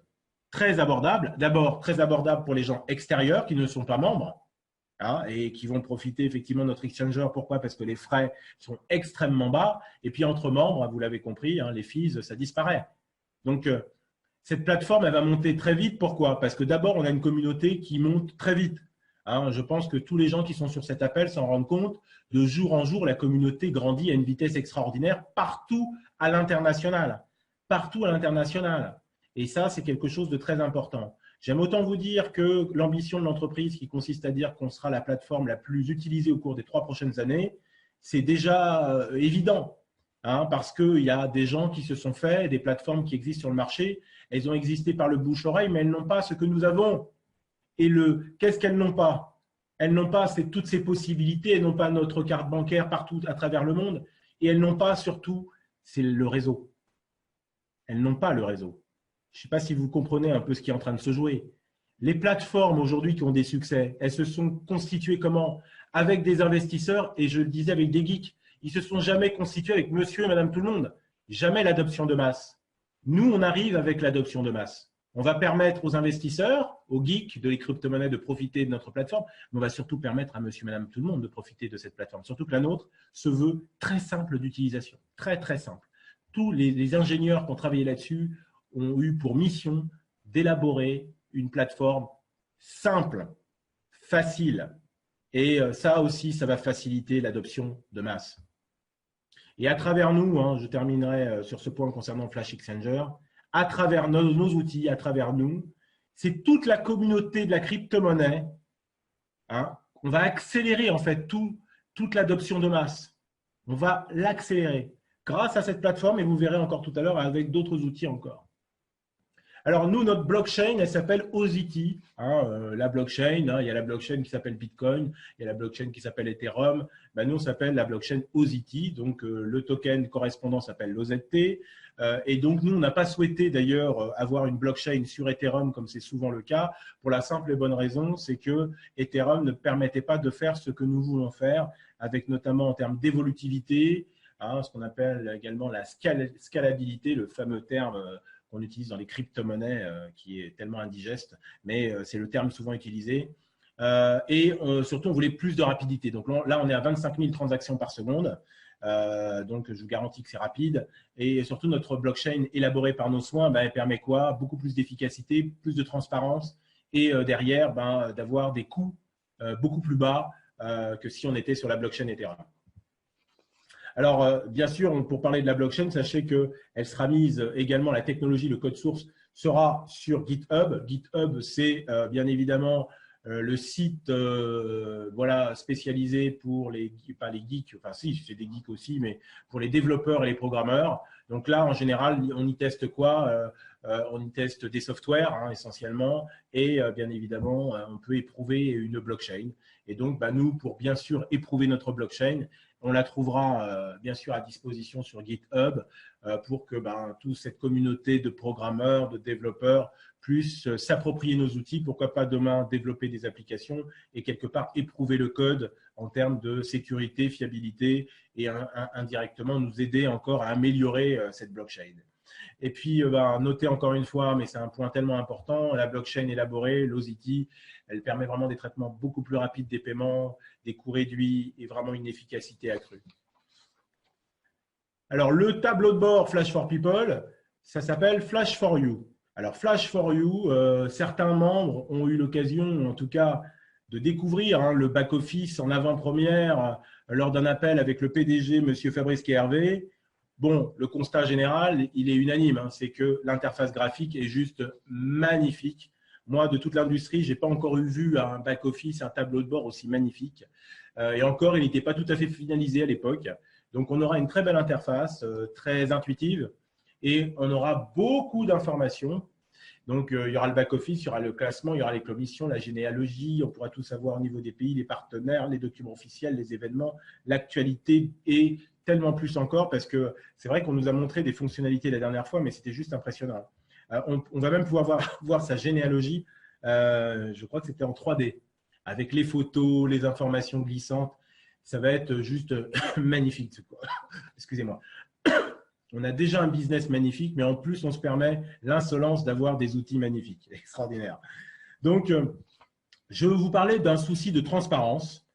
très abordable. D'abord, très abordable pour les gens extérieurs qui ne sont pas membres. Et qui vont profiter effectivement de notre exchanger. Pourquoi? Parce que les frais sont extrêmement bas. Et puis entre membres, vous l'avez compris, les fees, ça disparaît. Donc, cette plateforme, elle va monter très vite. Pourquoi? Parce que d'abord, on a une communauté qui monte très vite. Hein, je pense que tous les gens qui sont sur cet appel s'en rendent compte. De jour en jour, la communauté grandit à une vitesse extraordinaire partout à l'international. Partout à l'international. Et ça, c'est quelque chose de très important. J'aime autant vous dire que l'ambition de l'entreprise, qui consiste à dire qu'on sera la plateforme la plus utilisée au cours des 3 prochaines années, c'est déjà évident. Hein, parce qu'il y a des gens qui se sont faits, des plateformes qui existent sur le marché. Elles ont existé par le bouche-oreille, mais elles n'ont pas ce que nous avons. Et qu'est-ce qu'elles n'ont pas? Elles n'ont pas toutes ces possibilités, elles n'ont pas notre carte bancaire partout à travers le monde, et elles n'ont pas surtout, c'est le réseau. Elles n'ont pas le réseau. Je ne sais pas si vous comprenez un peu ce qui est en train de se jouer. Les plateformes aujourd'hui qui ont des succès, elles se sont constituées comment? Avec des investisseurs, et je le disais avec des geeks. Ils ne se sont jamais constitués avec monsieur et madame tout le monde. Jamais l'adoption de masse. Nous, on arrive avec l'adoption de masse. On va permettre aux investisseurs, aux geeks de les crypto-monnaies de profiter de notre plateforme, mais on va surtout permettre à monsieur et madame tout le monde de profiter de cette plateforme. Surtout que la nôtre se veut très simple d'utilisation. Très, très simple. Tous les ingénieurs qui ont travaillé là-dessus ont eu pour mission d'élaborer une plateforme simple, facile. Et ça aussi, ça va faciliter l'adoption de masse. Et à travers nous, hein, je terminerai sur ce point concernant Flash Exchanger, à travers nos outils, à travers nous, c'est toute la communauté de la crypto-monnaie. Hein, on va accélérer en fait toute l'adoption de masse. On va l'accélérer grâce à cette plateforme et vous verrez encore tout à l'heure avec d'autres outils encore. Alors nous, notre blockchain, elle s'appelle OZT. Hein, la blockchain, hein, il y a la blockchain qui s'appelle Bitcoin, il y a la blockchain qui s'appelle Ethereum. Ben, nous, on s'appelle la blockchain OZT. Donc, le token correspondant s'appelle l'OZT. Et donc, nous, on n'a pas souhaité d'ailleurs avoir une blockchain sur Ethereum comme c'est souvent le cas, pour la simple et bonne raison, c'est que Ethereum ne permettait pas de faire ce que nous voulons faire, avec notamment en termes d'évolutivité, hein, ce qu'on appelle également la scalabilité, le fameux terme qu'on utilise dans les crypto-monnaies, qui est tellement indigeste, mais c'est le terme souvent utilisé. Surtout, on voulait plus de rapidité. Donc là, on est à 25 000 transactions par seconde. Donc, je vous garantis que c'est rapide. Et surtout, notre blockchain élaborée par nos soins, elle permet quoi? Beaucoup plus d'efficacité, plus de transparence et derrière, d'avoir des coûts beaucoup plus bas que si on était sur la blockchain Ethereum. Alors, bien sûr, pour parler de la blockchain, sachez qu'elle sera mise également, la technologie, le code source sera sur GitHub. GitHub, c'est bien évidemment le site voilà, spécialisé pour pas les geeks, enfin si, c'est des geeks aussi, mais pour les développeurs et les programmeurs. Donc là, en général, on y teste quoi? On y teste des softwares, hein, essentiellement, et bien évidemment, on peut éprouver une blockchain. Et donc, nous, pour bien sûr éprouver notre blockchain, on la trouvera bien sûr à disposition sur GitHub pour que toute cette communauté de programmeurs, de développeurs puisse s'approprier nos outils. Pourquoi pas demain développer des applications et quelque part éprouver le code en termes de sécurité, fiabilité et indirectement nous aider encore à améliorer cette blockchain. Et puis, notez encore une fois, mais c'est un point tellement important, la blockchain élaborée, l'OZT, elle permet vraiment des traitements beaucoup plus rapides des paiements, des coûts réduits et vraiment une efficacité accrue. Alors, le tableau de bord Flash for People, ça s'appelle Flash for You. Alors, Flash for You, certains membres ont eu l'occasion, en tout cas, de découvrir le back-office en avant-première lors d'un appel avec le PDG, M. Fabrice Hervé. Bon, le constat général, il est unanime, c'est que l'interface graphique est juste magnifique. Moi, de toute l'industrie, je n'ai pas encore vu un back-office, un tableau de bord aussi magnifique. Et encore, il n'était pas tout à fait finalisé à l'époque. Donc, on aura une très belle interface, très intuitive, et on aura beaucoup d'informations. Donc, il y aura le back-office, il y aura le classement, il y aura les commissions, la généalogie, on pourra tout savoir au niveau des pays, les partenaires, les documents officiels, les événements, l'actualité et tellement plus encore, parce que c'est vrai qu'on nous a montré des fonctionnalités la dernière fois, mais c'était juste impressionnant. On va même pouvoir voir sa généalogie, je crois que c'était en 3D, avec les photos, les informations glissantes. Ça va être juste magnifique. Excusez-moi. On a déjà un business magnifique, mais en plus, on se permet l'insolence d'avoir des outils magnifiques, extraordinaires. Donc, je vais vous parler d'un souci de transparence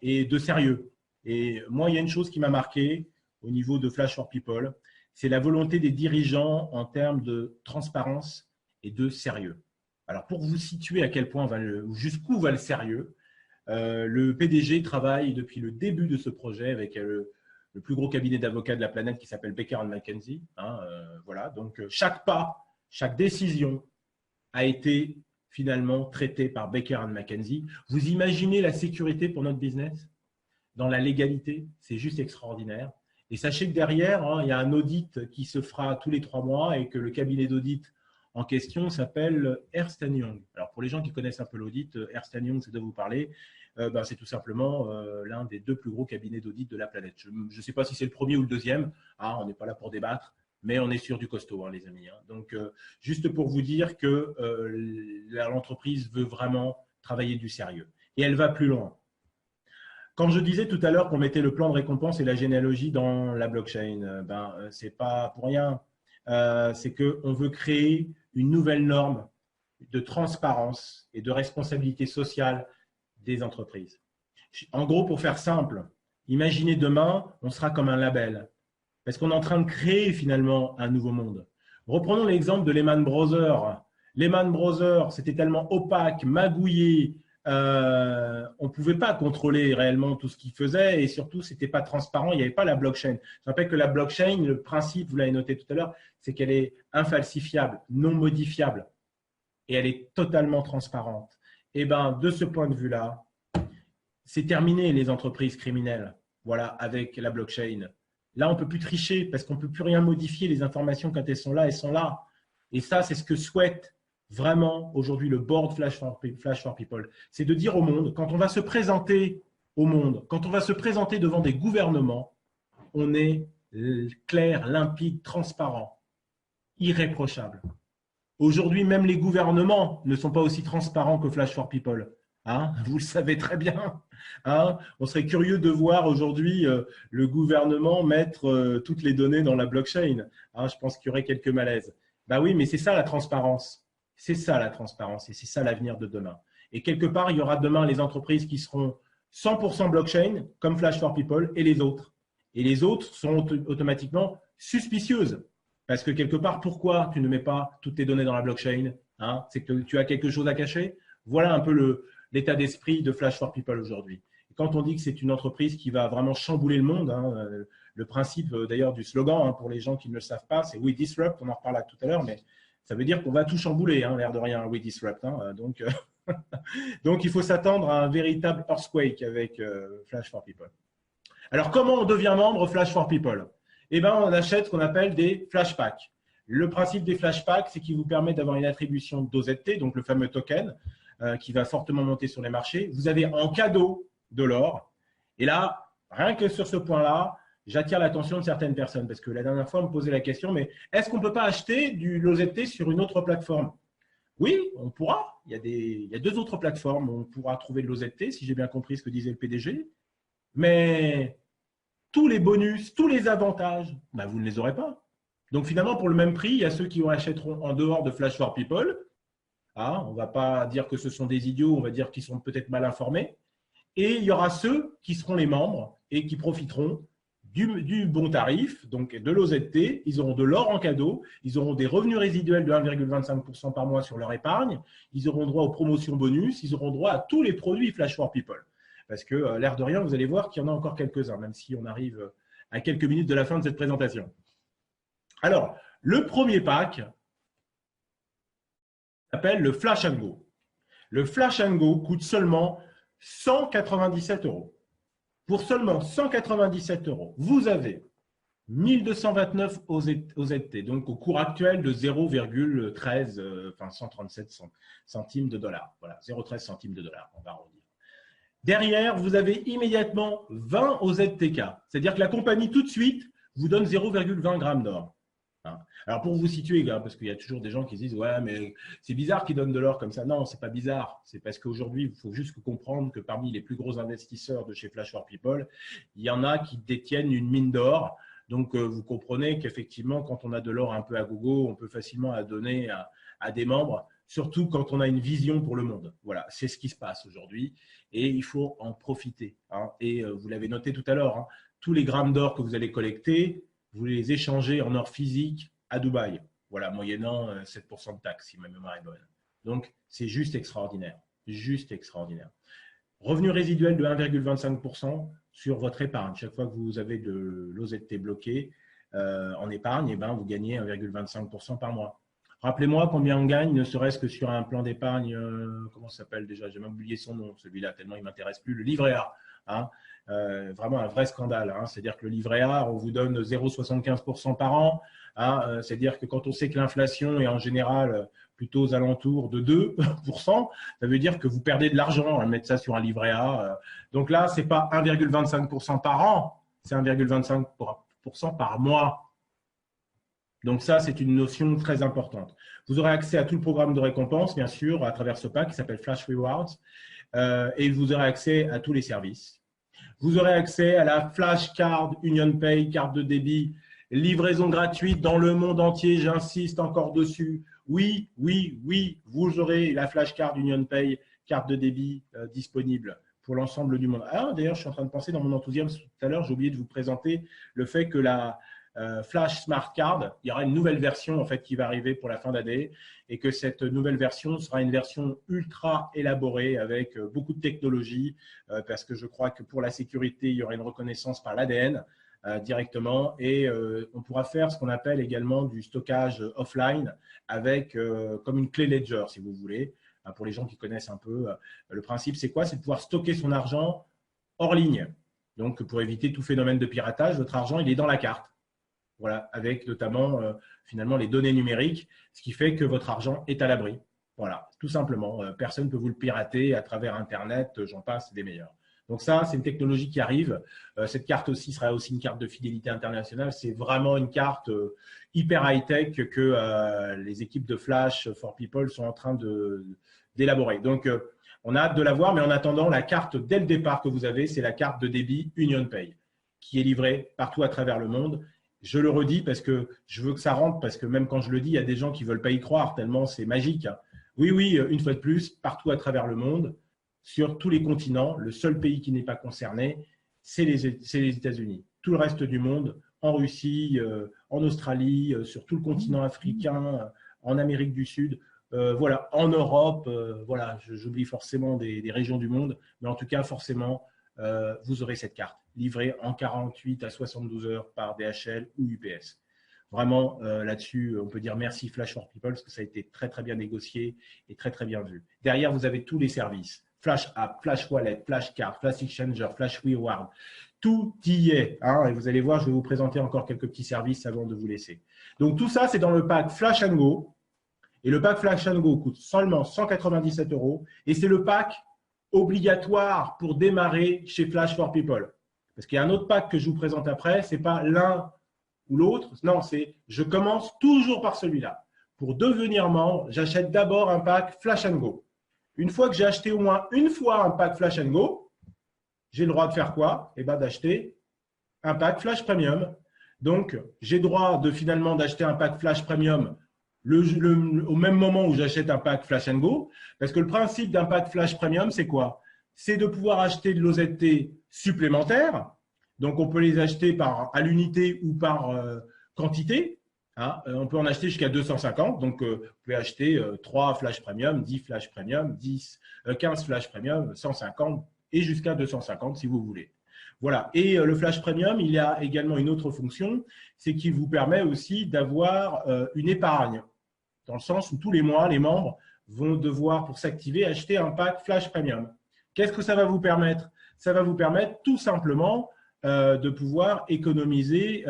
et de sérieux. Et moi, il y a une chose qui m'a marqué au niveau de Flash for People, c'est la volonté des dirigeants en termes de transparence et de sérieux. Alors, pour vous situer à quel point jusqu'où va le sérieux, le PDG travaille depuis le début de ce projet avec le plus gros cabinet d'avocats de la planète qui s'appelle Baker McKenzie. Voilà, donc chaque pas, chaque décision a été finalement traitée par Baker McKenzie. Vous imaginez la sécurité pour notre business dans la légalité? C'est juste extraordinaire. Et sachez que derrière, il y a un audit qui se fera tous les 3 mois et que le cabinet d'audit en question s'appelle Ernst & Young. Alors, pour les gens qui connaissent un peu l'audit, Ernst & Young, c'est de vous parler. C'est tout simplement l'un des 2 plus gros cabinets d'audit de la planète. Je ne sais pas si c'est le premier ou le deuxième. On n'est pas là pour débattre, mais on est sur du costaud, les amis. Donc, juste pour vous dire que l'entreprise veut vraiment travailler du sérieux. Et elle va plus loin. Quand je disais tout à l'heure qu'on mettait le plan de récompense et la généalogie dans la blockchain, ce n'est pas pour rien. C'est qu'on veut créer une nouvelle norme de transparence et de responsabilité sociale des entreprises. En gros, pour faire simple, imaginez demain, on sera comme un label, parce qu'on est en train de créer finalement un nouveau monde. Reprenons l'exemple de Lehman Brothers. Lehman Brothers, c'était tellement opaque, magouillé, on ne pouvait pas contrôler réellement tout ce qu'ils faisaient et surtout, ce n'était pas transparent, il n'y avait pas la blockchain. Je rappelle que la blockchain, le principe, vous l'avez noté tout à l'heure, c'est qu'elle est infalsifiable, non modifiable et elle est totalement transparente. Et de ce point de vue-là, c'est terminé les entreprises criminelles, voilà, avec la blockchain. Là, on ne peut plus tricher parce qu'on ne peut plus rien modifier. Les informations, quand elles sont là. Et ça, c'est ce que souhaite vraiment aujourd'hui le board Flash for People. C'est de dire au monde, quand on va se présenter au monde, quand on va se présenter devant des gouvernements, on est clair, limpide, transparent, irréprochable. Aujourd'hui, même les gouvernements ne sont pas aussi transparents que Flash for People. Vous le savez très bien. On serait curieux de voir aujourd'hui le gouvernement mettre toutes les données dans la blockchain. Je pense qu'il y aurait quelques malaises. Oui, mais c'est ça la transparence. C'est ça la transparence et c'est ça l'avenir de demain. Et quelque part, il y aura demain les entreprises qui seront 100% blockchain, comme Flash for People, et les autres. Et les autres sont automatiquement suspicieuses. Parce que quelque part, pourquoi tu ne mets pas toutes tes données dans la blockchain? C'est que tu as quelque chose à cacher? Voilà un peu l'état d'esprit de Flash for People aujourd'hui. Quand on dit que c'est une entreprise qui va vraiment chambouler le monde, le principe d'ailleurs du slogan, pour les gens qui ne le savent pas, c'est We Disrupt, on en reparlera tout à l'heure, mais ça veut dire qu'on va tout chambouler, l'air de rien, We Disrupt. Donc, il faut s'attendre à un véritable earthquake avec Flash for People. Alors, comment on devient membre Flash for People? On achète ce qu'on appelle des flash packs. Le principe des flash packs, c'est qu'il vous permet d'avoir une attribution d'OZT, donc le fameux token, qui va fortement monter sur les marchés. Vous avez en cadeau de l'or. Et là, rien que sur ce point-là, j'attire l'attention de certaines personnes parce que la dernière fois, on me posait la question, mais est-ce qu'on ne peut pas acheter de l'OZT sur une autre plateforme? Oui, on pourra. Il y a 2 autres plateformes où on pourra trouver de l'OZT, si j'ai bien compris ce que disait le PDG. Mais tous les bonus, tous les avantages, vous ne les aurez pas. Donc finalement, pour le même prix, il y a ceux qui en achèteront en dehors de Flash for People. On ne va pas dire que ce sont des idiots, on va dire qu'ils sont peut-être mal informés. Et il y aura ceux qui seront les membres et qui profiteront du bon tarif, donc de l'OZT. Ils auront de l'or en cadeau, ils auront des revenus résiduels de 1,25% par mois sur leur épargne, ils auront droit aux promotions bonus, ils auront droit à tous les produits Flash for People. Parce que l'air de rien, vous allez voir qu'il y en a encore quelques-uns, même si on arrive à quelques minutes de la fin de cette présentation. Alors, le premier pack s'appelle le Flash & Go. Le Flash & Go coûte seulement 197 €. Pour seulement 197 €, vous avez 1229 OZT, donc au cours actuel de 0,13, 137 centimes de dollars. Voilà, 0,13 centimes de dollars, on va redire. Derrière, vous avez immédiatement 20 OZTK, c'est-à-dire que la compagnie tout de suite vous donne 0,20 grammes d'or. Alors pour vous situer, parce qu'il y a toujours des gens qui se disent « Ouais, mais c'est bizarre qu'ils donnent de l'or comme ça ». Non, ce n'est pas bizarre. C'est parce qu'aujourd'hui, il faut juste comprendre que parmi les plus gros investisseurs de chez Flash for People, il y en a qui détiennent une mine d'or. Donc, vous comprenez qu'effectivement, quand on a de l'or un peu à gogo, on peut facilement la donner à des membres, surtout quand on a une vision pour le monde. Voilà, c'est ce qui se passe aujourd'hui et il faut en profiter. Et vous l'avez noté tout à l'heure, tous les grammes d'or que vous allez collecter, vous les échangez en or physique à Dubaï. Voilà, moyennant 7% de taxes, si ma mémoire est bonne. Donc, c'est juste extraordinaire. Juste extraordinaire. Revenu résiduel de 1,25% sur votre épargne. Chaque fois que vous avez de l'OZT bloqué en épargne, eh ben, vous gagnez 1,25% par mois. Rappelez-moi combien on gagne, ne serait-ce que sur un plan d'épargne, comment ça s'appelle déjà? J'ai même oublié son nom, celui-là, tellement il ne m'intéresse plus, le livret A. Hein, vraiment un vrai scandale. Hein, c'est-à-dire que le livret A, on vous donne 0,75% par an. Hein, c'est-à-dire que quand on sait que l'inflation est en général plutôt aux alentours de 2%, ça veut dire que vous perdez de l'argent à mettre ça sur un livret A. Donc là, ce n'est pas 1,25% par an, c'est 1,25% par mois. Donc ça, c'est une notion très importante. Vous aurez accès à tout le programme de récompense, bien sûr, à travers ce pack qui s'appelle Flash Rewards, et vous aurez accès à tous les services. Vous aurez accès à la Flash Card Union Pay, carte de débit, livraison gratuite dans le monde entier, j'insiste encore dessus. Oui, oui, oui, vous aurez la Flash Card Union Pay, carte de débit disponible pour l'ensemble du monde. Ah, d'ailleurs, je suis en train de penser dans mon enthousiasme tout à l'heure, j'ai oublié de vous présenter le fait que la Flash Smart Card, il y aura une nouvelle version en fait qui va arriver pour la fin d'année et que cette nouvelle version sera une version ultra élaborée avec beaucoup de technologie parce que je crois que pour la sécurité, il y aura une reconnaissance par l'ADN directement et on pourra faire ce qu'on appelle également du stockage offline avec comme une clé Ledger si vous voulez. Pour les gens qui connaissent un peu, le principe c'est quoi? C'est de pouvoir stocker son argent hors ligne. Donc pour éviter tout phénomène de piratage, votre argent il est dans la carte. Voilà, avec notamment finalement les données numériques, ce qui fait que votre argent est à l'abri. Voilà, tout simplement. Personne ne peut vous le pirater à travers Internet, j'en passe, des meilleurs. Donc ça, c'est une technologie qui arrive. Cette carte aussi sera aussi une carte de fidélité internationale. C'est vraiment une carte hyper high-tech que les équipes de Flash for People sont en train d'élaborer. Donc, on a hâte de la voir, mais en attendant, la carte dès le départ que vous avez, c'est la carte de débit Union Pay qui est livrée partout à travers le monde. Je le redis parce que je veux que ça rentre, parce que même quand je le dis, il y a des gens qui ne veulent pas y croire, tellement c'est magique. Oui, oui, une fois de plus, partout à travers le monde, sur tous les continents, le seul pays qui n'est pas concerné, c'est les États-Unis. Tout le reste du monde, en Russie, en Australie, sur tout le continent africain, en Amérique du Sud, voilà, en Europe, voilà, j'oublie forcément des régions du monde, mais en tout cas, forcément, vous aurez cette carte livrée en 48 à 72 heures par DHL ou UPS. Vraiment, là-dessus, on peut dire merci Flash for People parce que ça a été très, très bien négocié et très, très bien vu. Derrière, vous avez tous les services. Flash App, Flash Wallet, Flash Card, Flash Exchanger, Flash Reward. Tout y est. Hein, et vous allez voir, je vais vous présenter encore quelques petits services avant de vous laisser. Donc, tout ça, c'est dans le pack Flash & Go. Et le pack Flash & Go coûte seulement 197 €. Et c'est le pack obligatoire pour démarrer chez Flash for People. Parce qu'il y a un autre pack que je vous présente après, ce n'est pas l'un ou l'autre. Non, c'est je commence toujours par celui-là. Pour devenir membre, j'achète d'abord un pack Flash & Go. Une fois que j'ai acheté au moins une fois un pack Flash & Go, j'ai le droit de faire quoi? Eh bien, d'acheter un pack Flash Premium. Donc, j'ai droit finalement d'acheter un pack Flash Premium au même moment où j'achète un pack Flash & Go. Parce que le principe d'un pack Flash Premium, c'est quoi? C'est de pouvoir acheter de l'OZT supplémentaire. Donc, on peut les acheter à l'unité ou par quantité. Hein. On peut en acheter jusqu'à 250. Donc, vous pouvez acheter 3 Flash Premium, 10 Flash Premium, 15 Flash Premium, 150 et jusqu'à 250 si vous voulez. Voilà. Et le Flash Premium, il y a également une autre fonction, c'est qu'il vous permet aussi d'avoir une épargne, dans le sens où tous les mois, les membres vont devoir, pour s'activer, acheter un pack Flash Premium. Qu'est-ce que ça va vous permettre? Ça va vous permettre tout simplement de pouvoir économiser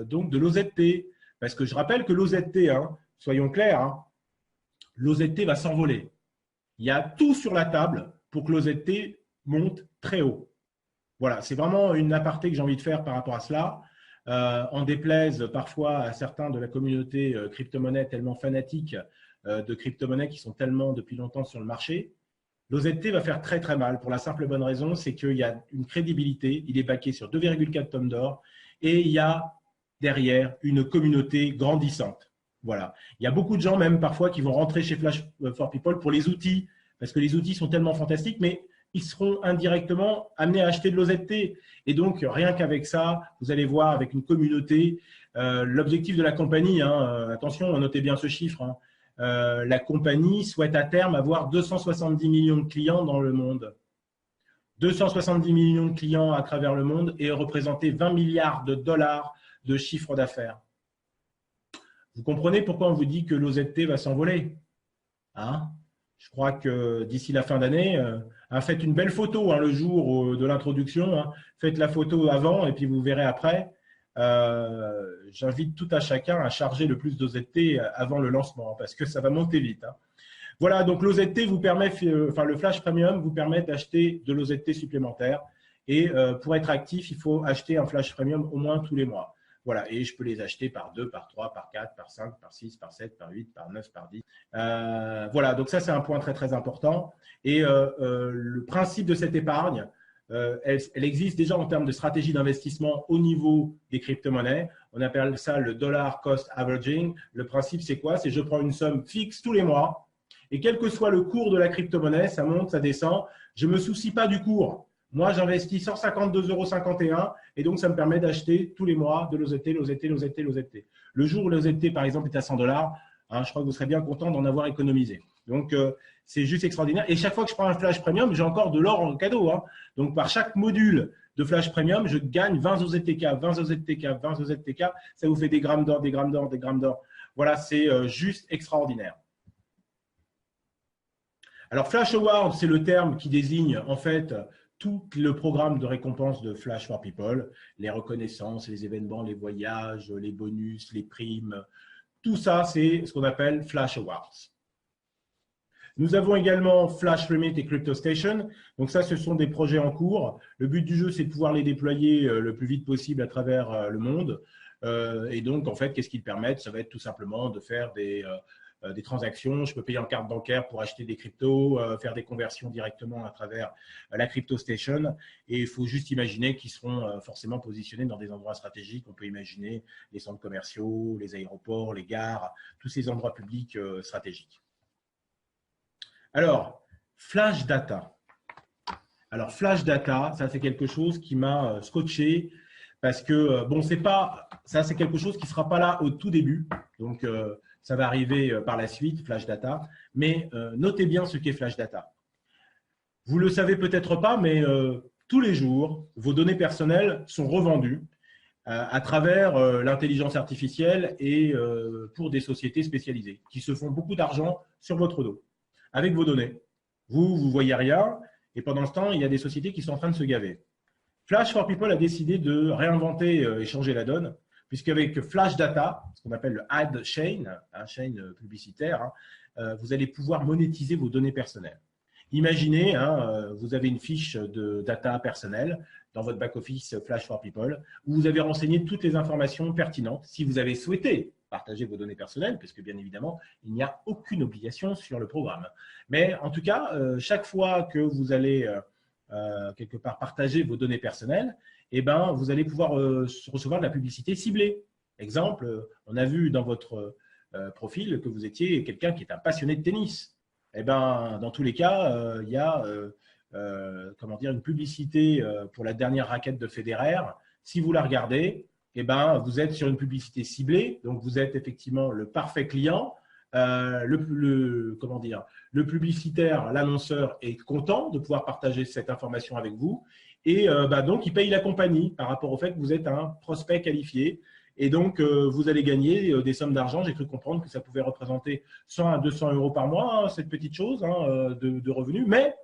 donc de l'OZT. Parce que je rappelle que l'OZT, hein, soyons clairs, hein, l'OZT va s'envoler. Il y a tout sur la table pour que l'OZT monte très haut. Voilà, c'est vraiment une aparté que j'ai envie de faire par rapport à cela. En déplaise parfois à certains de la communauté crypto-monnaie tellement fanatiques de crypto-monnaies qui sont tellement depuis longtemps sur le marché. L'OZT va faire très très mal pour la simple et bonne raison, c'est qu'il y a une crédibilité, il est backé sur 2,4 tonnes d'or et il y a derrière une communauté grandissante. Voilà. Il y a beaucoup de gens même parfois qui vont rentrer chez Flash for People pour les outils, parce que les outils sont tellement fantastiques, mais ils seront indirectement amenés à acheter de l'OZT. Et donc, rien qu'avec ça, vous allez voir avec une communauté, l'objectif de la compagnie, attention, notez bien ce chiffre, la compagnie souhaite à terme avoir 270 millions de clients dans le monde. 270 millions de clients à travers le monde et représenter 20 milliards de dollars de chiffre d'affaires. Vous comprenez pourquoi on vous dit que l'OZT va s'envoler, hein? Je crois que d'ici la fin d'année, faites une belle photo le jour de l'introduction. Faites la photo avant et puis vous verrez après. J'invite tout à chacun à charger le plus d'OZT avant le lancement parce que ça va monter vite. Voilà, donc l'OZT vous permet, le Flash Premium vous permet d'acheter de l'OZT supplémentaire. Et pour être actif, il faut acheter un Flash Premium au moins tous les mois. Voilà, et je peux les acheter par 2, par 3, par 4, par 5, par 6, par 7, par 8, par 9, par 10. Voilà, donc ça, c'est un point très, très important. Et le principe de cette épargne, elle existe déjà en termes de stratégie d'investissement au niveau des crypto-monnaies. On appelle ça le dollar cost averaging. Le principe, c'est quoi? C'est je prends une somme fixe tous les mois et quel que soit le cours de la crypto-monnaie, ça monte, ça descend, je ne me soucie pas du cours. Moi, j'investis 152,51 € et donc ça me permet d'acheter tous les mois de l'OZT, l'OZT, l'OZT, l'OZT. Le jour où l'OZT, par exemple, est à 100 $, je crois que vous serez bien content d'en avoir économisé. Donc, c'est juste extraordinaire. Et chaque fois que je prends un Flash Premium, j'ai encore de l'or en cadeau. Donc, par chaque module de Flash Premium, je gagne 20 OZTK, 20 OZTK, 20 OZTK. Ça vous fait des grammes d'or, des grammes d'or, des grammes d'or. Voilà, c'est juste extraordinaire. Alors, Flash Award, c'est le terme qui désigne en fait tout le programme de récompense de Flash for People, les reconnaissances, les événements, les voyages, les bonus, les primes. Tout ça, c'est ce qu'on appelle Flash Awards. Nous avons également Flash Remit et CryptoStation. Donc ça, ce sont des projets en cours. Le but du jeu, c'est de pouvoir les déployer le plus vite possible à travers le monde. Et donc, en fait, qu'est-ce qu'ils permettent? Ça va être tout simplement de faire des transactions. Je peux payer en carte bancaire pour acheter des cryptos, faire des conversions directement à travers la CryptoStation. Et il faut juste imaginer qu'ils seront forcément positionnés dans des endroits stratégiques. On peut imaginer les centres commerciaux, les aéroports, les gares, tous ces endroits publics stratégiques. Alors, Flash Data. Alors, Flash Data, ça c'est quelque chose qui m'a scotché parce que, bon, c'est pas, ça c'est quelque chose qui ne sera pas là au tout début. Donc, ça va arriver par la suite, Flash Data. Mais notez bien ce qu'est Flash Data. Vous ne le savez peut-être pas, mais tous les jours, vos données personnelles sont revendues à travers l'intelligence artificielle et pour des sociétés spécialisées qui se font beaucoup d'argent sur votre dos avec vos données. Vous ne voyez rien et pendant ce temps, il y a des sociétés qui sont en train de se gaver. Flash for People a décidé de réinventer et changer la donne puisqu'avec Flash Data, ce qu'on appelle le ad chain, chaîne publicitaire, vous allez pouvoir monétiser vos données personnelles. Imaginez, vous avez une fiche de data personnelle dans votre back-office Flash for People où vous avez renseigné toutes les informations pertinentes. Si vous avez souhaité partager vos données personnelles, parce que bien évidemment, il n'y a aucune obligation sur le programme. Mais en tout cas, chaque fois que vous allez quelque part partager vos données personnelles, eh ben, vous allez pouvoir recevoir de la publicité ciblée. Exemple, on a vu dans votre profil que vous étiez quelqu'un qui est un passionné de tennis. Eh ben, dans tous les cas, il y a comment dire, une publicité pour la dernière raquette de Federer. Si vous la regardez, eh ben, vous êtes sur une publicité ciblée, donc vous êtes effectivement le parfait client. Comment dire, le publicitaire, l'annonceur est content de pouvoir partager cette information avec vous et donc il paye la compagnie par rapport au fait que vous êtes un prospect qualifié et donc vous allez gagner des sommes d'argent. J'ai cru comprendre que ça pouvait représenter 100 à 200 € par mois, cette petite chose de revenus, mais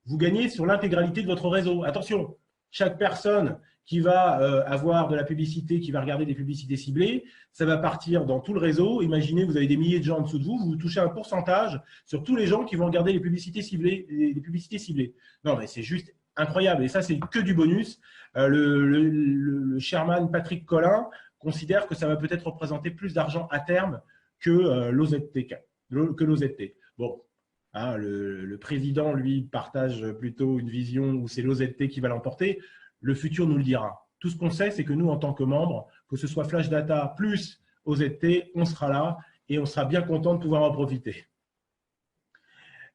vous gagnez sur l'intégralité de votre réseau. Attention, chaque personne qui va avoir de la publicité, qui va regarder des publicités ciblées, ça va partir dans tout le réseau. Imaginez, vous avez des milliers de gens en dessous de vous, vous touchez un pourcentage sur tous les gens qui vont regarder les publicités ciblées. Non, mais c'est juste incroyable. Et ça, c'est que du bonus. Le chairman Patrick Collin considère que ça va peut-être représenter plus d'argent à terme que l'OZT. Bon, le président, lui, partage plutôt une vision où c'est l'OZT qui va l'emporter. Le futur nous le dira. Tout ce qu'on sait, c'est que nous, en tant que membres, que ce soit Flash Data plus OZT, on sera là et on sera bien content de pouvoir en profiter.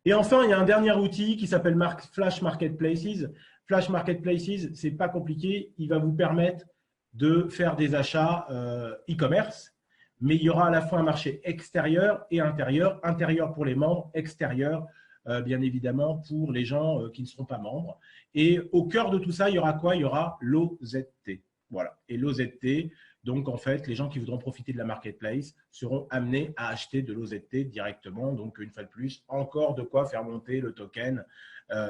Et enfin, il y a un dernier outil qui s'appelle Flash Marketplaces. Flash Marketplaces, c'est pas compliqué. Il va vous permettre de faire des achats e-commerce, mais il y aura à la fois un marché extérieur et intérieur. Intérieur pour les membres, extérieur, bien évidemment, pour les gens qui ne seront pas membres. Et au cœur de tout ça, il y aura quoi? Il y aura l'OZT. Voilà. Et l'OZT, donc en fait, les gens qui voudront profiter de la marketplace seront amenés à acheter de l'OZT directement. Donc, une fois de plus, encore de quoi faire monter le token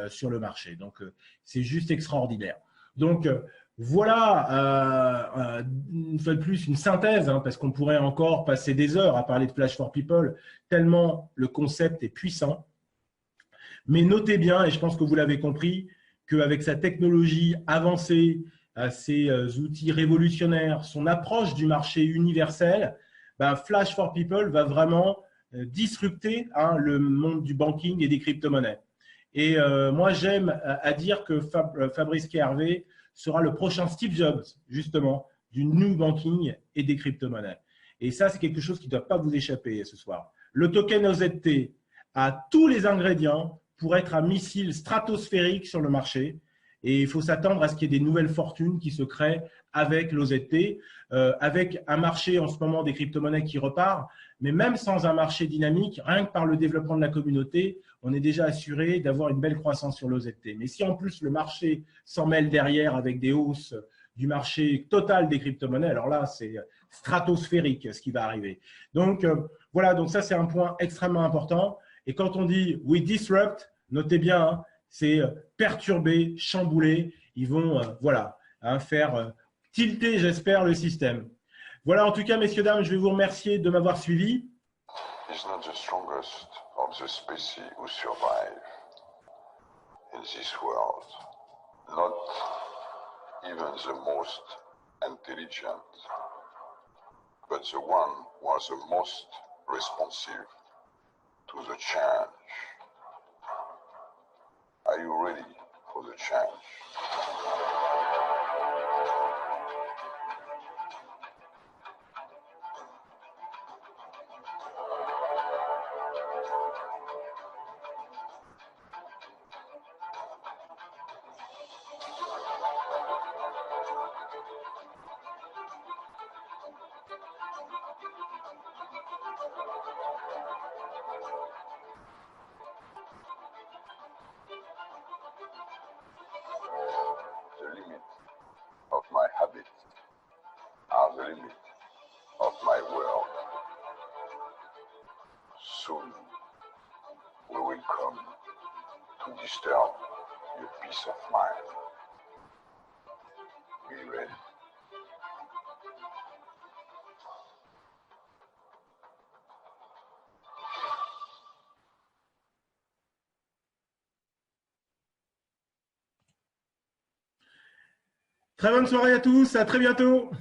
sur le marché. Donc, c'est juste extraordinaire. Donc, voilà, une fois de plus, une synthèse, hein, parce qu'on pourrait encore passer des heures à parler de Flash for People, tellement le concept est puissant. Mais notez bien, et je pense que vous l'avez compris, qu'avec sa technologie avancée, ses outils révolutionnaires, son approche du marché universel, ben Flash for People va vraiment disrupter le monde du banking et des crypto-monnaies. Et moi, j'aime à dire que Fabrice Hervé sera le prochain Steve Jobs, justement, du new banking et des crypto-monnaies. Et ça, c'est quelque chose qui ne doit pas vous échapper ce soir. Le token OZT a tous les ingrédients pour être un missile stratosphérique sur le marché. Et il faut s'attendre à ce qu'il y ait des nouvelles fortunes qui se créent avec l'OZT, avec un marché en ce moment des crypto-monnaies qui repart. Mais même sans un marché dynamique, rien que par le développement de la communauté, on est déjà assuré d'avoir une belle croissance sur l'OZT. Mais si en plus le marché s'en mêle derrière avec des hausses du marché total des crypto-monnaies, alors là, c'est stratosphérique ce qui va arriver. Donc, voilà, donc ça, c'est un point extrêmement important. Et quand on dit « we disrupt », notez bien, hein, c'est perturber, chambouler. Ils vont voilà, hein, faire tilter, j'espère, le système. Voilà, en tout cas, messieurs, dames, je vais vous remercier de m'avoir suivi. Is not the strongest of the species who survive in this world, not even the most intelligent, but the one who was the most responsive to the change. Are you ready for the change? The limit of my habits are the limit of my world. Soon we will come to disturb your peace of mind. Be ready. Très bonne soirée à tous, à très bientôt.